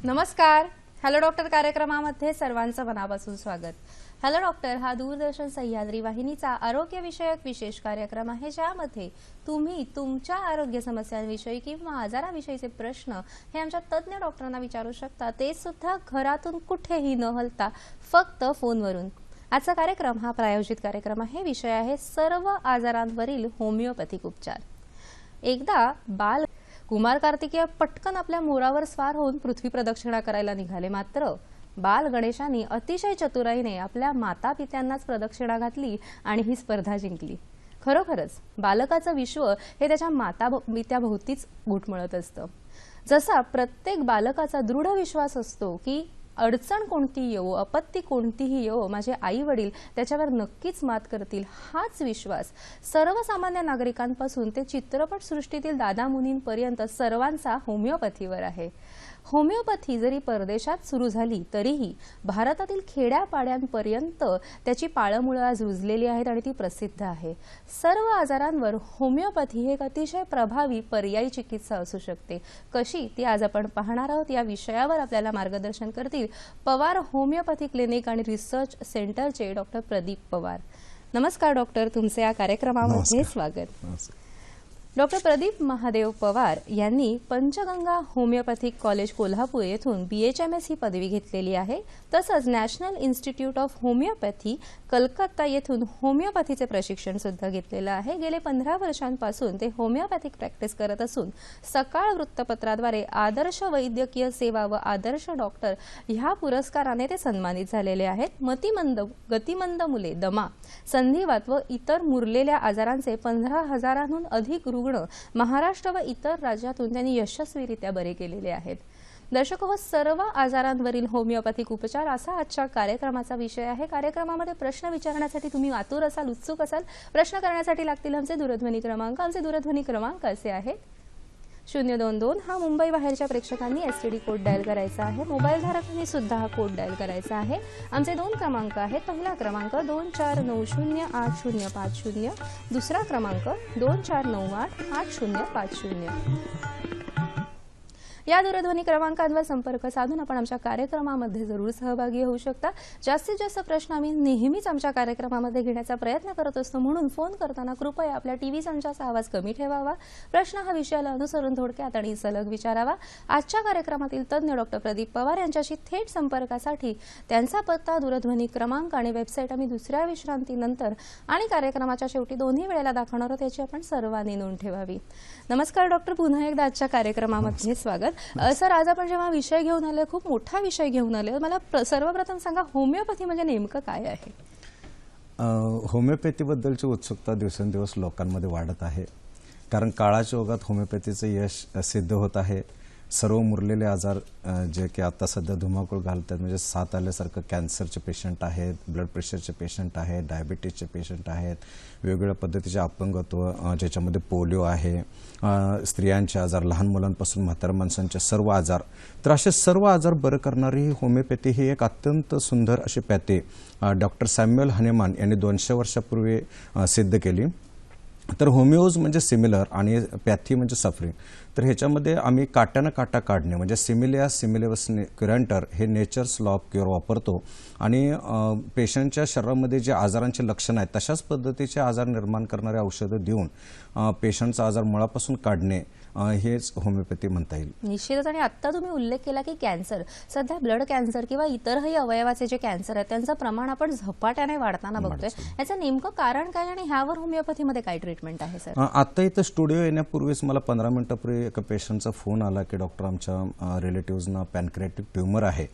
नमस्कार. Hello doctor कार्यक्रमामध्ये सर्वांचं मनापासून स्वागत. हॅलो डॉक्टर हा दूरदर्शन सह्याद्री वाहिनीचा आरोग्य विषयक विशेष कार्यक्रम आहे, ज्यामध्ये तुम्ही तुमच्या आरोग्य समस्यांविषयी किंवा आजाराविषयीचे प्रश्न हे आमच्या तज्ञ डॉक्टरांना विचारू शकता, ते सुद्धा घरातून कुठेही न हलता फक्त फोनवरून. आजचा कार्यक्रम हा प्रायोजित कार्यक्रम आहे. विषय आहे सर्व आजारांवरील होमिओपॅथिक उपचार. एकदा बाल कुमार कार्तिकेय पटकन आपल्या मोरावर स्वार होऊन पृथ्वी प्रदक्षिणा करायला निघाले. मात्र बाल गणेशांनी अतिशय चतुराईने आपल्या माता पित्यांनाच प्रदक्षिणा घातली आणि ही स्पर्धा जिंकली. खरोखरच बालकाचं विश्व हे त्याच्या माता पित्याभोवतीच घुटमळत असतं. जसा प्रत्येक बालकाचा दृढ विश्वास असतो की अडचण कोणती येवो, आपत्ती कोणतीही येवो, माझे आई वडील त्याच्यावर नक्कीच मात करतील, हाच विश्वास सर्वसामान्य नागरिकांपासून ते चित्रपट सृष्टीतील दादा मुनींपर्यंत सर्वांचा होमिओपॅथीवर आहे. होमिओपॅथी जरी परदेशात सुरू झाली तरीही भारतातील खेड्यापाड्यांपर्यंत त्याची पाळंमुळं आज रुजलेली आहेत आणि ती प्रसिद्ध आहे. सर्व आजारांवर होमिओपॅथी ही एक अतिशय प्रभावी पर्यायी चिकित्सा असू शकते. कशी ती आज आपण पाहणार आहोत. या विषयावर आपल्याला मार्गदर्शन करतील पवार होमिओपॅथी क्लिनिक आणि रिसर्च सेंटरचे डॉक्टर प्रदीप पवार. नमस्कार डॉक्टर, तुमचे या कार्यक्रमामध्ये स्वागत. डॉक्टर प्रदीप महादेव पवार यांनी पंचगंगा होमिओपॅथिक कॉलेज कोल्हापूर येथून BHMS ही पदवी घेतलेली आहे. तसंच national institute of homeopathy Calcutta येथून होमिओपॅथीचे प्रशिक्षण सुद्धा घेतलेलं आहे. गेले 15 वर्षांपासून ते होमिओपॅथिक प्रॅक्टिस करत असून सकाळ वृत्तपत्राद्वारे आदर्श वैद्यकीय सेवा व आदर्श डॉक्टर ह्या पुरस्काराने ते सन्मानित झालेले आहेत. मतिमंद, गतिमंद मुले, दमा, संधिवात व इतर मुरलेल्या आजारांचे 15,000हून अधिक रुग्ण महाराष्ट्र व इतर राज्यातून त्यांनी यशस्वीरित्या बरे केलेले आहेत. दर्शक हो, सर्व आजारांवरील होमिओपॅथिक उपचार असा आजच्या कार्यक्रमाचा विषय आहे. कार्यक्रमामध्ये प्रश्न विचारण्यासाठी तुम्ही आतुर असाल, उत्सुक असाल. प्रश्न करण्यासाठी लागतील आमचे दूरध्वनी क्रमांक. आमचे दूरध्वनी क्रमांक असे आहेत: 022 हा मुंबई बाहेरच्या प्रेक्षकांनी STD कोड डायल करायचा आहे. मोबाईल धारकांनी सुद्धा हा कोड डायल करायचा आहे. आमचे 2 क्रमांक आहेत. पहिला क्रमांक 24908050, दुसरा क्रमांक 24988050. या दूरध्वनी क्रमांकांवर संपर्क साधून आपण आमच्या कार्यक्रमामध्ये जरूर सहभागी होऊ शकता. जास्तीत जास्त प्रश्न आम्ही नेहमीच आमच्या कार्यक्रमामध्ये घेण्याचा प्रयत्न करत असतो, म्हणून फोन करताना कृपया आपल्या टीव्ही संचाचा आवाज कमी ठेवावा. प्रश्न हा विषयाला अनुसरून थोडक्यात आणि सलग विचारावा. आजच्या कार्यक्रमातील तज्ञ डॉक्टर प्रदीप पवार यांच्याशी थेट संपर्कासाठी त्यांचा पत्ता, दूरध्वनी क्रमांक आणि वेबसाईट आम्ही दुसऱ्या विश्रांतीनंतर आणि कार्यक्रमाच्या शेवटी दोन्ही वेळेला दाखवणार आहोत, याची आपण सर्वांनी नोंद ठेवावी. नमस्कार डॉक्टर, पुन्हा एकदा आजच्या कार्यक्रमामध्ये स्वागत. सर, आज आपण जेव्हा विषय घेऊन आले, खूप मोठा विषय घेऊन आले, मला सर्वप्रथम सांगा, होमिओपॅथी म्हणजे नेमकं काय आहे? होमिओपॅथीबद्दलची उत्सुकता दिवसेंदिवस लोकांमध्ये वाढत आहे, कारण काळाच्या ओघात होमिओपॅथीचं यश सिद्ध होत आहे. सर्व मुरलेले आजार जे की आता सध्या धुमाकूळ घालतात, म्हणजे साथ आल्यासारखं कॅन्सरचे पेशंट आहेत, ब्लड प्रेशरचे पेशंट आहेत, डायबिटीजचे पेशंट आहेत, वेगवेगळ्या पद्धतीचे अपंगत्व ज्याच्यामध्ये पोलिओ आहे, स्त्रियांचे आजार, लहान मुलांपासून म्हाताऱ्या माणसांचे सर्व आजार. तर असे सर्व आजार बरं करणारी होमिओपॅथी ही एक अत्यंत सुंदर अशी पॅथी डॉक्टर सॅम्युअल हनेमान यांनी 200 वर्षापूर्वी सिद्ध केली. तर होमिओज म्हणजे सिमिलर आणि पॅथी म्हणजे सफरिंग. तर ह्याच्यामध्ये आम्ही काट्यानं काटा काढणे म्हणजे सिमिलिया सिमिलिवस क्युरंटर हे नेचर्स लॉ ऑफ क्युअर वापरतो आणि पेशंटच्या शरीरामध्ये जे आजारांचे लक्षणं आहेत तशाच पद्धतीचे आजार निर्माण करणारे औषधं देऊन पेशंटचा आजार मुळापासून काढणे हेच होमिओपॅथी म्हणता येईल. निश्चितच. आणि आता तुम्ही उल्लेख केला की कॅन्सर, सध्या ब्लड कॅन्सर किंवा इतरही अवयवाचे जे कॅन्सर आहेत त्यांचं प्रमाण आपण झपाट्याने वाढताना बघतोय. याचं नेमकं कारण काय आणि ह्यावर होमिओपॅथीमध्ये काय ट्रीटमेंट आहे सर? आता इथं स्टुडिओ येण्यापूर्वीच मला 15 मिनिटापूर्वी एका पेशंटचा फोन आला की डॉक्टर, आमच्या रिलेटिव्हजना पॅनक्रियाटिक ट्यूमर आहे.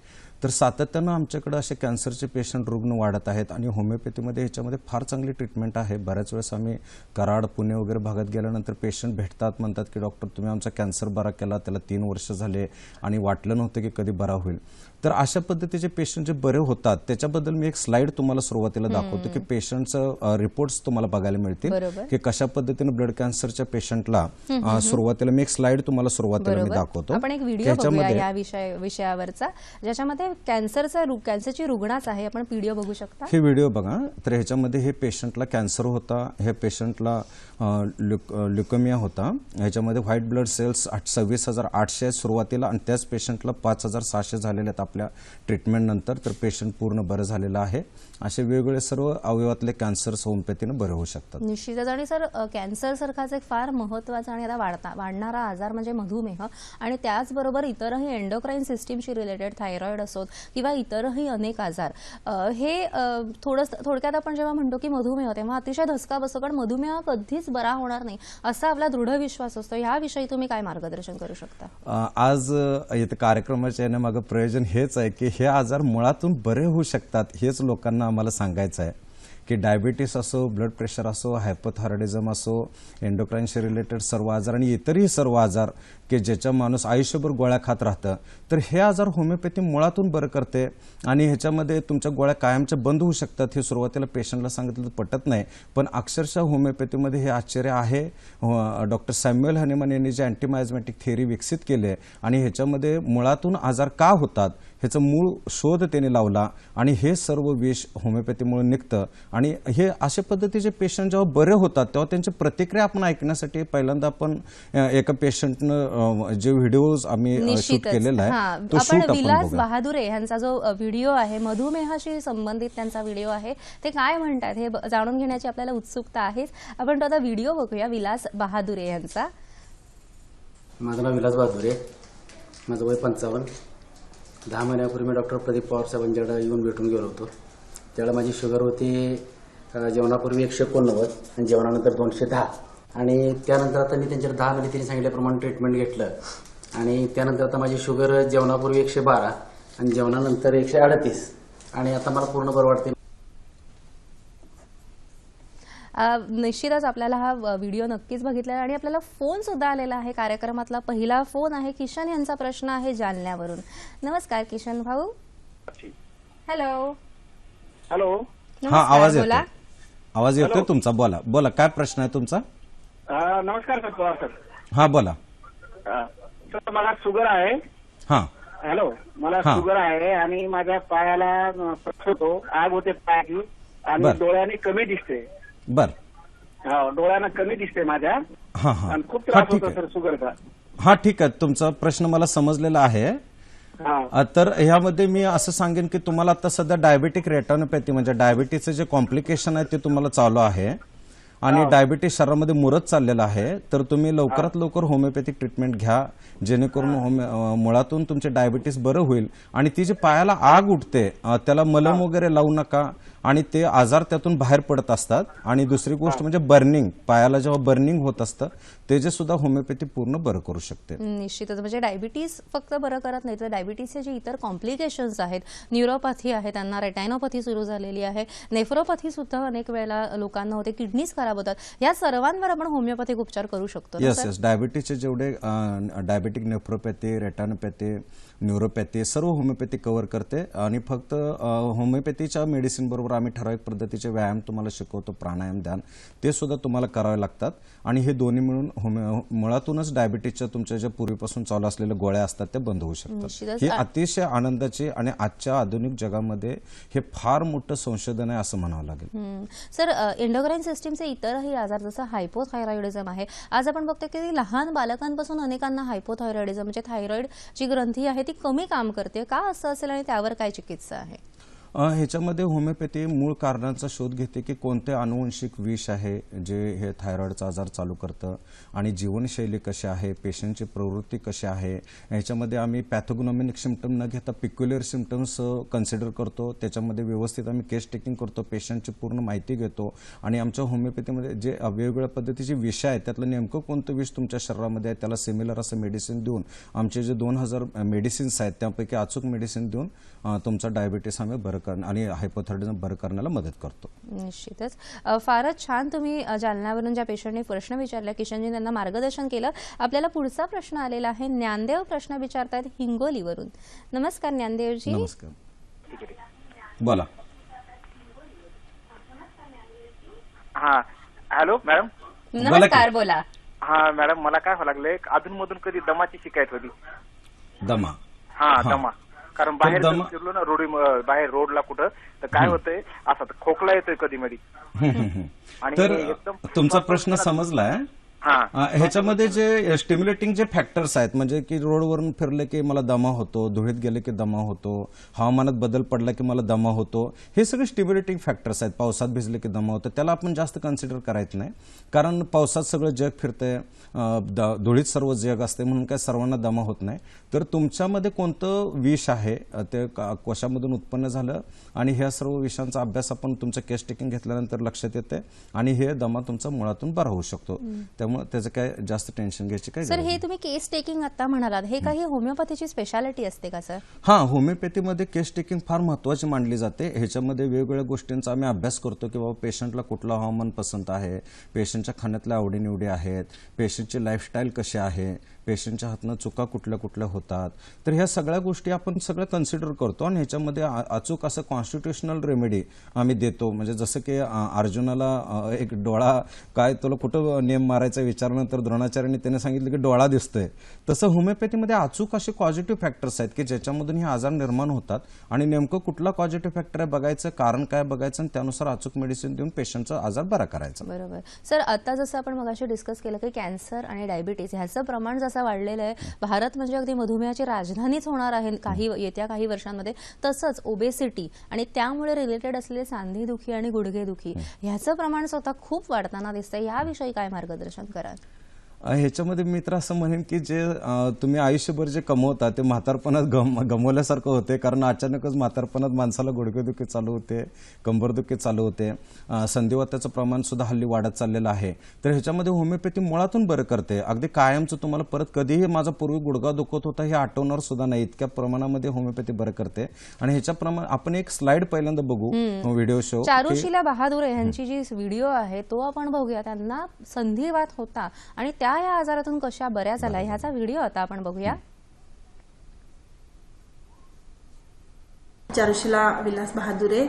तर सातत्यानं आमच्याकडे असे कॅन्सरचे पेशंट रुग्ण वाढत आहेत आणि होमिओपॅथीमध्ये ह्याच्यामध्ये फार चांगली ट्रीटमेंट आहे. बऱ्याच वेळेस आम्ही कराड, पुणे वगैरे भागात गेल्यानंतर पेशंट भेटतात, म्हणतात की डॉक्टर तुम्ही आमचा कॅन्सर बरा केला, त्याला 3 वर्ष झाले आणि वाटलं नव्हतं की कधी बरा होईल. तर अशा पद्धतीचे पेशंट जे बरे होतात त्याच्याबद्दल मी एक स्लाइड तुम्हाला सुरुवातीला दाखवतो की पेशंटचं रिपोर्ट्स तुम्हाला बघायला मिळतील की कशा पद्धतीने ब्लड कॅन्सरच्या पेशंटला सुरुवातीला मी एक स्लाइड तुम्हाला सुरुवातीला मी दाखवतो. आपण एक व्हिडिओ बघूया या विषयावरचा, ज्याच्यामध्ये कॅन्सरची रुग्णाच आहे. आपण व्हिडिओ बघू शकता. हे व्हिडिओ बघा. तर ह्याच्यामध्ये हे पेशंटला कॅन्सर होता, हे पेशंटला ल्युकेमिया होता, ह्याच्यामध्ये व्हाईट व्हाईट ब्लड सेल्स 26,800 आहेत सुरुवातीला आणि त्याच पेशंटला 5,600 झालेले आहेत आपल्या ट्रीटमेंट नंतर. तर पेशंट पूर्ण बरं झालेलं आहे. असे वेगवेगळे सर्व अवयवातले कॅन्सर्स होमिओपॅथीने बरे होऊ शकतात. निश्चितच. आणि सर, कॅन्सर सारखाच एक फार महत्त्वाचा आणि आता वाढणारा आजार म्हणजे मधुमेह, आणि त्याचबरोबर इतरही एंडोक्राईन सिस्टीमशी रिलेटेड थायरॉइड असोत किंवा इतरही अनेक आजार, हे थोडक्यात आपण जेव्हा म्हणतो की मधुमेह, तेव्हा अतिशय धसका बसतो, कारण मधुमेह कधीच बरा होणार नाही असा आपला दृढ विश्वास असतो. याविषयी तुम्ही काय मार्गदर्शन करू शकता? आज इथं कार्यक्रमाच्या येण्यामागं प्रयोजन हेच आहे की हे आजार मुळातून बरे होऊ शकतात, हेच लोकांना आम्हाला सांगायचं आहे. की डायबिटीस असो, ब्लड प्रेशर असो, हायपोथायरॉइडिझम असो, एंडोक्राईनशी रिलेटेड सर्व आजार आणि इतरही सर्व आजार की ज्याच्या माणूस आयुष्यभर गोळ्या खात राहतं, तर हे आजार होमिओपॅथी मुळातून बरं करते. आणि ह्याच्यामध्ये तुमच्या गोळ्या कायमच्या बंद होऊ शकतात. हे सुरुवातीला पेशंटला सांगितलं तर पटत नाही, पण अक्षरशः होमिओपॅथीमध्ये हे आश्चर्य आहे. डॉक्टर सॅम्युएल हनीमन यांनी जे अँटीमायझमॅटिक थिअरी विकसित केली आहे आणि ह्याच्यामध्ये मुळातून आजार का होतात ह्याचा मूळ शोध त्यांनी लावला आणि हे सर्व विष होमिओपॅथीमुळे निघतं. आणि हे अशा पद्धतीचे पेशंट जेव्हा बरे होतात तेव्हा त्यांची प्रतिक्रिया आपण ऐकण्यासाठी पहिल्यांदा आपण एका पेशंटनं जे व्हिडिओज आम्ही शूट केलेला आहे तो शूट आपण विलास बघूया. बहादुरे यांचा जो व्हिडिओ आहे, मधुमेहाशी संबंधित त्यांचा व्हिडिओ आहे, ते काय म्हणतात हे जाणून घेण्याची आपल्याला उत्सुकता आहेच. आपण तो आता व्हिडिओ बघूया विलास बहादुरे यांचा. माझं नाव विलास बहादुरे, माझं वय 55. 10 महिन्यापूर्वी मी डॉक्टर प्रदीप पवार साहेबांच्याकडे येऊन भेटून गेलो होतो. त्यावेळेला माझी शुगर होती जेवणापूर्वी 189 आणि जेवणानंतर 210. आणि त्यानंतर आता मी त्यांच्याकडे 10 महिने त्यांनी सांगितल्याप्रमाणे ट्रीटमेंट घेतलं आणि त्यानंतर आता माझी शुगर जेवणापूर्वी 112 आणि जेवणानंतर 138 आणि आता मला पूर्ण बरं वाटते. निश्चितच आपल्याला हा व्हिडिओ नक्कीच बघितला आणि आपल्याला फोन सुद्धा आलेला आहे. कार्यक्रमातला पहिला फोन आहे. किशन यांचा प्रश्न आहे जालन्यावरून. नमस्कार किशन भाऊ. हॅलो. हॅलो. हा, आवाज येतो. आवाज येतोय तुमचा. बोला बोला, काय प्रश्न आहे तुमचा? नमस्कार सर. पवार सर. हा बोला. सर मला शुगर आहे. हा. हॅलो. मला शुगर आहे आणि माझ्या पायाला त्रास होतो, आग होते पायाची आणि डोळ्याने कमी दिसते. बर. डोळ्यानं कमी दिसते माझ्या. हा हा. आणि खूप त्रास होतो सर शुगरचा. हा ठीक आहे, तुमचा प्रश्न मला समजलेला आहे. तर ह्यामध्ये मी असं सांगेन की तुम्हाला आता सध्या डायबेटिक रेटिनोपॅथी म्हणजे डायबिटीसचे जे कॉम्प्लिकेशन आहे ते तुम्हाला चालू आहे आणि डायबिटीस शरीरामध्ये मुरत चाललेला आहे. तर तुम्ही लवकरात लवकर होमिओपॅथिक ट्रीटमेंट घ्या जेणेकरून मुळातून तुमचे डायबिटीस बरं होईल. आणि ती जी पायाला आग उठते त्याला मलम वगैरे लावू नका आणि ते आजार त्यातून बाहेर पडत असतात. आणि दुसरी गोष्ट म्हणजे बर्निंग, पायाला जेव्हा बर्निंग होत असतं ते जे सुद्धा होमिओपॅथी पूर्ण बरं करू शकते. निश्चितच. म्हणजे डायबिटीस फक्त बरं करत नाही तर डायबिटीसचे जे इतर कॉम्प्लिकेशन्स आहेत, न्यूरोपॅथी आहे, त्यांना रेटायनोपॅथी सुरू झालेली आहे, नेफ्रोपॅथी सुद्धा अनेक वेळेला लोकांना होते, किडनीज खराब होतात, या सर्वांवर आपण होमिओपॅथिक उपचार करू शकतो. Yes yes. डायबिटीसचे जेवढे डायबिटिक नेफ्रोपॅथी, रेटायनोपॅथी, न्यूरोपॅथी सर्व होमिओपॅथी कव्हर करते. आणि फक्त होमिओपॅथीच्या मेडिसिन बरोबर आम्ही ठराविक पद्धतीचे व्यायाम तुम्हाला शिकवतो, प्राणायाम, ध्यान, ते सुद्धा तुम्हाला करावे लागतात. आणि हे दोन्ही मिळून मुळातूनच डायबिटीसच्या तुमच्या ज्या पूर्वीपासून चालू असलेल्या गोळ्या असतात त्या बंद होऊ शकतात. ही अतिशय आनंदाची आणि आजच्या आधुनिक जगामध्ये हे फार मोठं संशोधन आहे असं म्हणावं लागेल. सर, एंडोक्राईन सिस्टीमचे इतरही आजार जसं हायपोथायरॉइडिझम आहे, आज आपण बघतो की लहान बालकांपासून अनेकांना हायपोथायरॉइडिझम म्हणजे थायरॉइड जी ग्रंथी आहे ती कमी काम करते. का असं असेल आणि त्यावर काय चिकित्सा आहे? ह्याच्यामध्ये होमिओपॅथी मूळ कारणांचा शोध घेते की कोणते अनुवंशिक विष आहे जे हे थायरॉइडचा आजार चालू करतं आणि जीवनशैली कशी आहे, पेशंटची प्रवृत्ती कशी आहे. ह्याच्यामध्ये आम्ही पॅथोग्नॉमिक सिम्पटम न घेता पिक्युलर सिम्पटम्स कन्सिडर करतो. त्याच्यामध्ये व्यवस्थित आम्ही केस टेकिंग करतो, पेशंटची पूर्ण माहिती घेतो आणि आमच्या होमिओपॅथीमध्ये जे वेगवेगळ्या पद्धतीचे विष आहेत त्यातलं नेमकं कोणतं विष तुमच्या शरीरामध्ये आहे त्याला सिमिलर असं मेडिसिन देऊन आमचे जे 2000 मेडिसिन्स आहेत त्यापैकी अचूक मेडिसिन देऊन तुमचा डायबिटीस आम्ही बरं आणि हायपोथायरॉइडिझम बरं करण्याला मदत करतो. निश्चितच. फारच छान तुम्ही जालन्यावरून ज्या पेशंटने प्रश्न विचारला, किशनजी त्यांना मार्गदर्शन केलं. आपल्याला पुढचा प्रश्न आलेला आहे. ज्ञानदेव प्रश्न विचारतायत हिंगोलीवरून. नमस्कार ज्ञानदेवजी. नमस्कार. बोला. हा. Hello madam. नमस्कार. बोला. हा मॅडम, मला काय व्हायला लागलंय, अधूनमधून कधी दमाची शिकायत होती. दमा. हा दमा. कारण बाहेर फिरलो ना बाहेर रोडला कुठं तर काय होतंय, असा खोकला येतोय कधी मधी. तर तुमचा प्रश्न समजलाय. हा ह्याच्यामध्ये जे स्टिम्युलेटिंग जे फॅक्टर्स आहेत, म्हणजे की रोडवरून फिरले की मला दमा होतो, धुळीत गेले की दमा होतो, हवामानात बदल पडला की मला दमा होतो, हे सगळे स्टिम्युलेटिंग फॅक्टर्स आहेत. पावसात भिजले की दमा होतो, त्याला आपण जास्त कन्सिडर करायचं नाही, कारण पावसात सगळं जग फिरतंय, धुळीत सर्व जग असते, म्हणून काय सर्वांना दमा होत नाही. तर तुमच्यामध्ये कोणतं विष आहे ते कोशामधून उत्पन्न झालं, आणि ह्या सर्व विषांचा अभ्यास आपण तुमचं केस टेकिंग घेतल्यानंतर लक्षात येते, आणि हे दमा तुमचा मुळातून बरा होऊ शकतो. त्यामुळे त्याचं काय जास्त टेन्शन घ्यायची काय सर, हे तुम्ही केस टेकिंग आता म्हणालात, हे काही होमिओपॅथीची स्पेशालिटी असते का सर? हां, होमिओपॅथीमध्ये केस टेकिंग फार महत्त्वाची मानली जाते. ह्याच्यामध्ये वेगवेगळ्या गोष्टींचा आम्ही अभ्यास करतो की बाबा पेशंटला कुठलं हवामान पसंत आहे, पेशंटच्या खाण्यातल्या आवडीनिवडी आहेत, पेशंटची लाईफस्टाईल कशी आहे, पेशंटच्या हातनं चुका कुठल्या कुठल्या होतात. तर ह्या सगळ्या गोष्टी आपण सगळं कन्सिडर करतो, आणि ह्याच्यामध्ये अचूक असं कॉन्स्टिट्युशनल रेमेडी आम्ही देतो. म्हणजे जसं की अर्जुनाला एक डोळा, काय तुला कुठं नेम मारायचा विचारल्यानंतर द्रोणाचार्यांनी त्याने सांगितलं की डोळा दिसतोय, तसं होमिओपॅथीमध्ये अचूक असे पॉझिटिव्ह फॅक्टर्स आहेत की ज्याच्यामधून हे आजार निर्माण होतात, आणि नेमकं कुठला पॉझिटिव्ह फॅक्टर आहे बघायचं, कारण काय बघायचं, आणि त्यानुसार अचूक मेडिसिन देऊन पेशंटचा आजार बरा करायचा. बरोबर. सर, आता जसं आपण मगाशी डिस्कस केलं की कॅन्सर आणि डायबिटीज ह्याचं प्रमाण जसं वाढलेलं आहे, भारत म्हणजे अगदी मधुमेहाची राजधानीच होणार आहे येत्या काही वर्षांमध्ये, तसंच ओबेसिटी आणि त्यामुळे रिलेटेड असलेले सांधेदुखी आणि गुडघेदुखी ह्याचं प्रमाण स्वतः खूप वाढताना दिसतंय. याविषयी काय मार्गदर्शन कराल? ह्याच्यामध्ये मी तर असं म्हणेन की जे तुम्ही आयुष्यभर जे कमवता ते म्हातारपणात गमवल्यासारखं होते, कारण अचानकच म्हातारपणात माणसाला गुडघेदुखी चालू होते, कंबरदुखी चालू होते, संधिवाताचं प्रमाण सुद्धा हल्ली वाढत चाललेलं आहे. तर ह्याच्यामध्ये होमिओपॅथी मुळातून बरं करते. अगदी कायमचं तुम्हाला परत कधीही माझा पूर्वी गुडघा दुखत होता हे आठवणार सुद्धा नाही, इतक्या प्रमाणामध्ये होमिओपॅथी बरं करते. आणि ह्याच्याप्रमाणे आपण एक स्लाइड पहिल्यांदा बघू, व्हिडिओ शो. चारुशीला बहादूर यांची जी व्हिडिओ आहे तो आपण बघूया. त्यांना संधिवात होता आणि त्या या आजारातून कशा बऱ्या झाल्या ह्याचा व्हिडिओ आता आपण बघूया. चारुशीला विलास बहादुरे,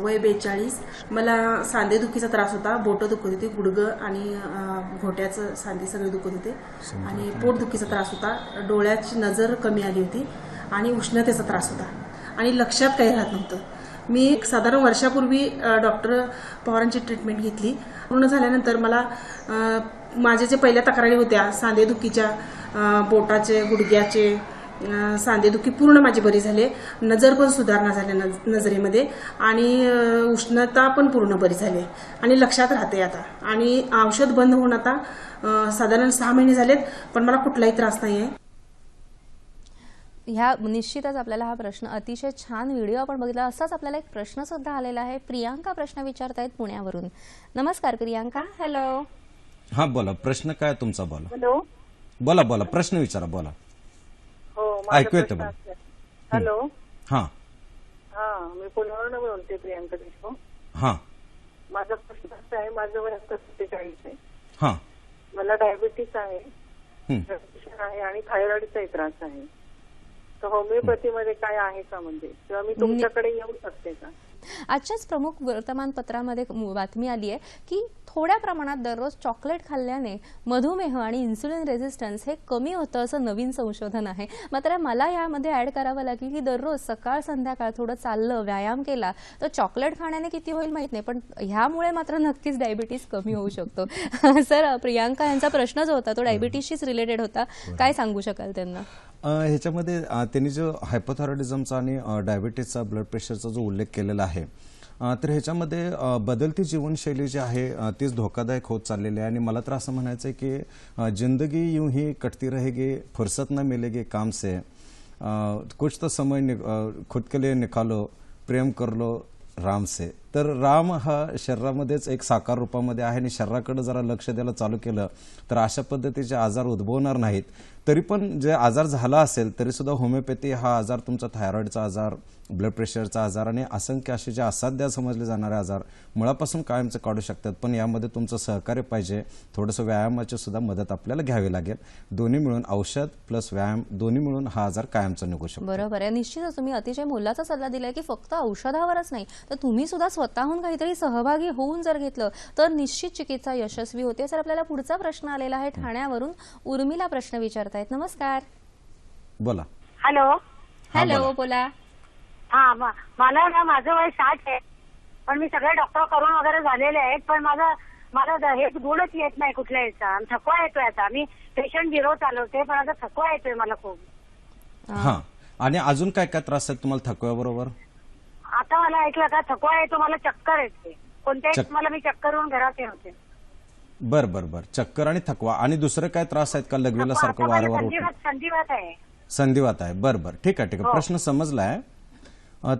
वय 42. मला सांधेदुखीचा त्रास होता, बोटं दुखत होती, गुडघं आणि घोट्याचं सांधे सगळे दुखत होते, आणि पोटदुखीचा त्रास होता, डोळ्याची नजर कमी आली होती, आणि उष्णतेचा त्रास होता, आणि लक्षात काही राहत नव्हतं. मी एक साधारण वर्षापूर्वी डॉक्टर पवारांची ट्रीटमेंट घेतली. पूर्ण झाल्यानंतर मला माझ्या जे पहिल्या तक्रारी होत्या सांधेदुखीच्या, बोटाचे, गुडघ्याचे, सांधेदुखी पूर्ण माझी बरी झाली, नजर पण सुधारणा झाली नजरेमध्ये, आणि उष्णता पण पूर्ण बरी झाली, आणि लक्षात राहते आता. आणि औषध बंद होऊन आता साधारण 6 महिने झालेत, पण मला कुठलाही त्रास नाही आहे. ह्या निश्चितच आपल्याला हा प्रश्न, अतिशय छान व्हिडिओ आपण बघितला. असाच आपल्याला एक प्रश्न सुद्धा आलेला आहे. प्रियांका प्रश्न विचारतायत पुण्यावरून. नमस्कार प्रियांका. हॅलो. हा, बोला, प्रश्न काय तुमचा? बोला. हॅलो. बोला बोला, प्रश्न विचारा, बोला. हो, ऐकू येतं बोला. हॅलो. हा हा, मी पुण्यावरून बोलते, प्रियांका देशमुख. हा, माझा प्रश्न असा आहे, माझं वय 47 आहे. हा, मला डायबिटीस आहे, डिप्रेशन आहे, आणि थायरॉइडचाही त्रास आहे. तर होमिओपॅथीमध्ये काय आहे का, म्हणजे किंवा मी तुमच्याकडे येऊ शकते का? आजच्याच प्रमुख वर्तमानपत्रामध्ये बातमी आली आहे की थोड्या प्रमाणात दररोज चॉकलेट खाल्ल्याने मधुमेह आणि इन्सुलिन रेझिस्टन्स हे कमी होतं, असं नवीन संशोधन आहे. मात्र मला यामध्ये ऍड करावं लागेल की दररोज सकाळ संध्याकाळ थोडं चाललं, व्यायाम केला तर चॉकलेट खाण्याने किती होईल माहित नाही, पण ह्यामुळे मात्र नक्कीच डायबिटीस कमी होऊ शकतो. सर, प्रियांका यांचा प्रश्न जो होता तो डायबिटीसशीच रिलेटेड होता, काय सांगू शकाल त्यांना? ह्याच्यामध्ये त्यांनी जो हायपोथायरॉइडिझमचा आणि डायबिटीसचा, ब्लड प्रेशरचा जो उल्लेख केलेला आहे, तर ह्याच्यामध्ये बदलती जीवनशैली जी आहे तीच धोकादायक होत चाललेली आहे. आणि मला तर असं म्हणायचं आहे की जिंदगी यूं ही कटती रहेगी, फुर्सत न मिलेगी काम से, कुछ तो समय खुद के लिए निकालो, प्रेम कर लो राम से. तर राम हा शरीरामध्येच एक साकार रूपामध्ये आहे, आणि शरीराकडे जरा लक्ष द्यायला चालू केलं तर अशा पद्धतीचे आजार उद्भवणार नाहीत. तरी पण जे आजार झाला असेल तरी सुद्धा होमिओपॅथी हा आजार, तुमचा थायरॉइडचा आजार, ब्लड प्रेशरचा आजार आणि असंख्य असे जे असाध्य समजले जाणारे आजार मुळापासून कायमचं काढू शकतात. पण यामध्ये तुमचं सहकार्य पाहिजे, थोडंसं व्यायामाची सुद्धा मदत आपल्याला घ्यावी लागेल. दोन्ही मिळून, औषध प्लस व्यायाम दोन्ही मिळून हा आजार कायमचा निघू शकतो. बरोबर आहे. निश्चितच तुम्ही अतिशय मोलाचा सल्ला दिलाय की फक्त औषधावरच नाही तर तुम्ही सुद्धा स्वतःहून काहीतरी सहभागी होऊन जर घेतलं तर निश्चित चिकित्सा यशस्वी होते. सर, आपल्याला पुढचा प्रश्न आलेला आहे ठाण्यावरून. उर्मिला प्रश्न विचारतायत. नमस्कार. बोला. हॅलो. हॅलो, बोला. हा, मला ना, माझं वय 60 आहे, पण मी सगळे डॉक्टर करून वगैरे झालेले आहेत, पण माझं मला हे गुणच येत नाही कुठल्या याचा आणि थकवा येतोय आता. मी पेशंट बिरो चालवते पण आता थकवा येतोय मला खूप. हा, आणि अजून काय काय त्रास आहेत तुम्हाला थकव्याबरोबर? आता मला ऐकलं का थकवा येतो, मला चक्कर येते कोणत्याही मला मी चक्कर येऊन घरात येते. बर बर बर, चक्कर आणि थकवा. आणि दुसरे काय त्रास आहेत का? लगवेला सारखं वारंवार उठणं? संधिवात आहे. संधिवात आहे. बर बर, ठीक आहे ठीक आहे, प्रश्न समजलाय.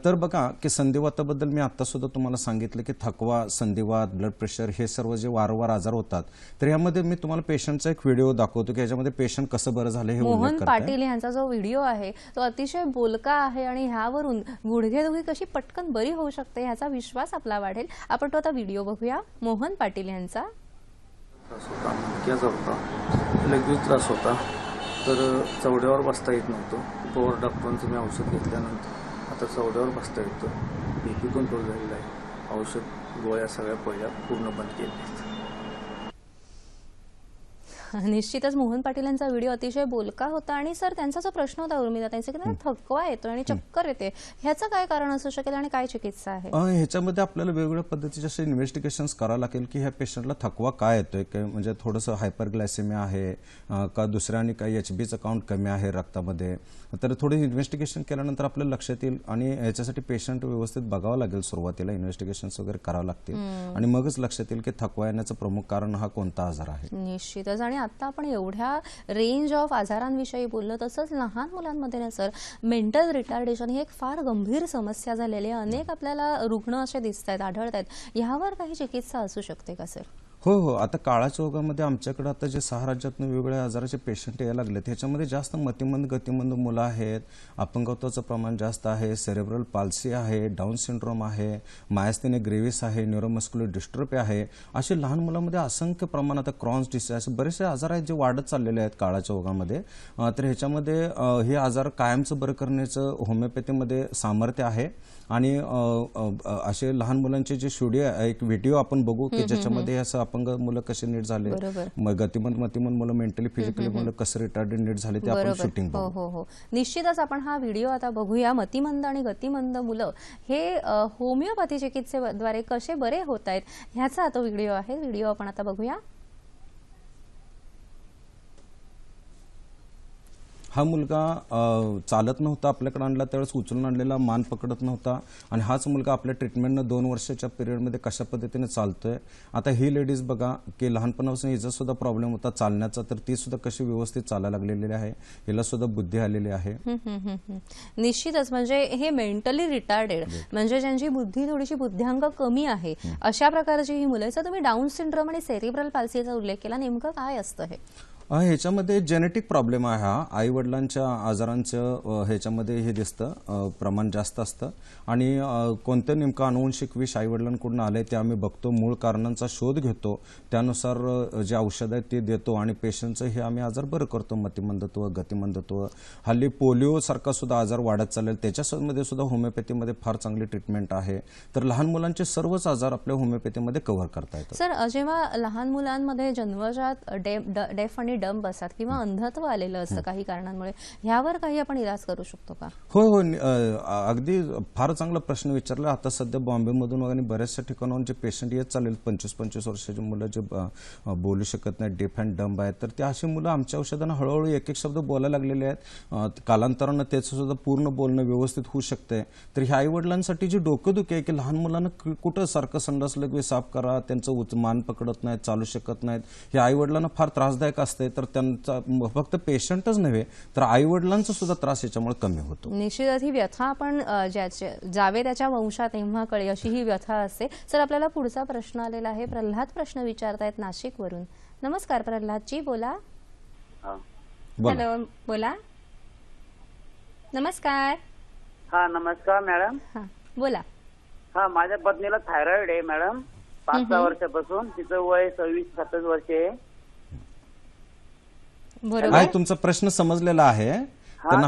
तर बघा की संधिवाताबद्दल मी आता सुद्धा तुम्हाला सांगितलं की थकवा, संधिवात, ब्लड प्रेशर हे सर्व जे वारंवार आजार होतात, तर यामध्ये मी तुम्हाला पेशंटचा एक व्हिडिओ दाखवतो की याच्यामध्ये पेशंट कसं बरं झालं हे मोहन उल्लेख करतोय. पाटील यांचा जो व्हिडिओ आहे तो अतिशय बोलका आहे आणि ह्यावरून गुडघेदुखी कशी पटकन बरी होऊ शकते ह्याचा विश्वास आपला वाढेल. आपण तो आता व्हिडिओ बघूया मोहन पाटील यांचा. त्रास होता, मणक्याचा होता, लगेच त्रास होता, तर चवड्यावर बसता येत नव्हतं. पवार डॉक्टरांचं मी औषध घेतल्यानंतर आता चवड्यावर बसता येतं. बीपी कंट्रोल झालेला आहे. औषध गोळ्या सगळ्या पहिल्या पूर्ण बंद केल्या आहेत. निश्चितच मोहन पाटील यांचा व्हिडिओ अतिशय बोलका होता. आणि सर, त्यांचा जो प्रश्न होता उर्मिला त्यांचा की त्यांना थकवा येतो आणि चक्कर येते, ह्याचं काय कारण असू शकेल आणि काय चिकित्सा आहे? ह्याच्यामध्ये आपल्याला वेगवेगळ्या पद्धतीचे असे इन्व्हेस्टिगेशन्स करावं लागेल की ह्या पेशंटला थकवा काय येतोय, म्हणजे थोडंसं हायपरग्लायसेमिया आहे का, दुसऱ्या आणि काही HBचं काउंट कमी आहे रक्तामध्ये. तर थोडं इन्व्हेस्टिगेशन केल्यानंतर आपल्याला लक्षात येईल आणि ह्याच्यासाठी पेशंट व्यवस्थित बघावं लागेल. सुरुवातीला इन्व्हेस्टिगेशन्स वगैरे करावं लागतील आणि मगच लक्षात येईल की थकवा येण्याचं प्रमुख कारण हा कोणता आजार आहे. निश्चितच. आणि आता आपण एवढ्या रेंज ऑफ आजारांविषयी बोललो, तसंच लहान मुलांमध्ये ना सर मेंटल रिटार्डेशन ही एक फार गंभीर समस्या झालेली आहे. अनेक आपल्याला रुग्ण असे दिसत आहेत, आढळत आहेत. ह्यावर काही चिकित्सा असू शकते का सर? हो हो, आता काळाच्या ओघामध्ये आमच्याकडे आता जे 6 राज्यातून वेगवेगळ्या आजाराचे पेशंट यायला लागलेत, ह्याच्यामध्ये जास्त मतिमंद गतिमंद मुलं आहेत, अपंगत्वाचं प्रमाण जास्त आहे, सेरेब्रल पाल्सी आहे, डाऊन सिंड्रोम आहे, मायस्थेनिया ग्रेव्हिस आहे, न्यूरोमस्क्युलर डिस्ट्रोफी आहे. असे लहान मुलांमध्ये असंख्य प्रमाणात क्रॉन्स डिसीज असे बरेचसे आजार आहेत जे वाढत चाललेले आहेत काळाच्या ओघामध्ये. तर ह्याच्यामध्ये हे आजार कायमचं बरं करण्याचं होमिओपॅथीमध्ये सामर्थ्य आहे. आणि असे लहान मुलांचे जे एक व्हिडिओ आपण बघू की ज्याच्यामध्ये असं अपंग मुलं कसे नीट झाले, गतिमंद मतिमंद मुलं, मेंटली फिजिकली मुलं कसं रिटार्डेड नीट झाले ते आपण शूटिंग बघू. हो हो, निश्चितच आपण हा व्हिडिओ आता बघूया. मतिमंद आणि गतिमंद मुलं हे होमिओपॅथी चिकित्सेद्वारे कसे बरे होत आहेत ह्याचा आता व्हिडिओ आहे. व्हिडिओ आपण आता बघूया. हा मुलगा चालत नव्हता, आपल्याकडे आणला त्यावेळेस उचलून आणलेला, मान पकडत नव्हता. आणि हाच मुलगा आपल्या ट्रीटमेंटनं 2 वर्षाच्या पिरियडमध्ये कशा पद्धतीने चालतोय. आता ही लेडीज बघा की लहानपणापासून हिचा सुद्धा प्रॉब्लेम होता चालण्याचा, तर ती सुद्धा कशी व्यवस्थित चालायला लागलेली आहे, हिला सुद्धा बुद्धी आलेली आहे. निश्चितच. म्हणजे हे मेंटली रिटार्डेड म्हणजे ज्यांची बुद्धी थोडीशी बुद्ध्यांक कमी आहे अशा प्रकारची ही मुलं. तर तुम्ही डाऊन सिंड्रोम आणि सेरिब्रल पाल्सीचा उल्लेख केला, नेमकं काय असतं हे? ह्याच्यामध्ये जेनेटिक प्रॉब्लेम आहे. हा आई वडिलांच्या आजारांचं ह्याच्यामध्ये हे दिसतं, प्रमाण जास्त असतं. आणि कोणतं नेमकं अनुवंशिक विष आई वडिलांकडून आलंय ते आम्ही बघतो, मूळ कारणांचा शोध घेतो, त्यानुसार जे औषध आहेत ते देतो आणि पेशंटचं हे आम्ही आजार बरं करतो. मतिमंदत्व, गतिमंदत्व, हल्ली पोलिओ सारखा सुद्धा आजार वाढत चालेल, त्याच्यामध्ये सुद्धा होमिओपॅथीमध्ये फार चांगली ट्रीटमेंट आहे. तर लहान मुलांचे सर्वच आजार आपल्या होमिओपॅथीमध्ये कव्हर करता येतात. सर, जेव्हा लहान मुलांमध्ये जन्मजात डेफ आणि डंब असतात किंवा अंधत्व आलेलं असतं काही कारणांमुळे, ह्यावर काही आपण इलाज करू शकतो का? हो हो, अगदी फार चांगला प्रश्न विचारला. आता सध्या बॉम्बेमधून आणि बऱ्याचशा ठिकाणाहून जे पेशंट येत चालेल, 25-25 वर्षाची मुलं जे बोलू शकत नाही, डेफ अँड डंब आहेत, तर ते अशी मुलं आमच्या औषधांना हळूहळू एक एक शब्द बोलायला लागलेले आहेत. कालांतरानं त्याचं सुद्धा पूर्ण बोलणं व्यवस्थित होऊ शकते. तर ह्या आई वडिलांसाठी जी डोकेदुखी आहे की लहान मुलांना कुठं सारखं संडास लगवे साफ करा, त्यांचं मान पकडत नाहीत, चालू शकत नाहीत, हे आई वडिलांना फार त्रासदायक असते. तर त्यांचा फक्त पेशंटच नव्हे तर आई वडिलांचा सुद्धा त्रास याच्यामुळे कमी होतो. निश्चितच ही व्यथा आपण जावे त्याच्या वंशात तेव्हा कळे अशी ही व्यथा असते. सर, आपल्याला पुढचा प्रश्न आलेला आहे. प्रल्हाद प्रश्न विचारतायत नाशिकवरून. नमस्कार प्रल्हादजी, बोला. हॅलो, बोला. नमस्कार. हा, नमस्कार मॅडम. हा, बोला. हा, माझ्या पत्नीला थायरॉइड आहे मॅडम, 5-6 वर्षापासून. तिचं वय 26-27 वर्ष आहे. बरोबर, तुमचा प्रश्न समजलेला आहे. त्यांना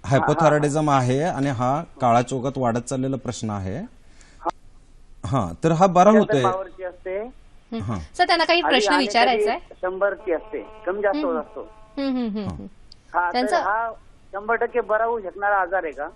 हायपोथायरॉइडिझम आहे आणि हा काळाच्या ओघात वाढत चाललेला प्रश्न आहे. हा, तर हा बरा होतोय. सर, त्यांना काही प्रश्न विचारायचा आहे. 100ची असते, कमी जास्त होत असतो. हा, तर हा 100% बरा होऊ शकणारा आजार आहे का?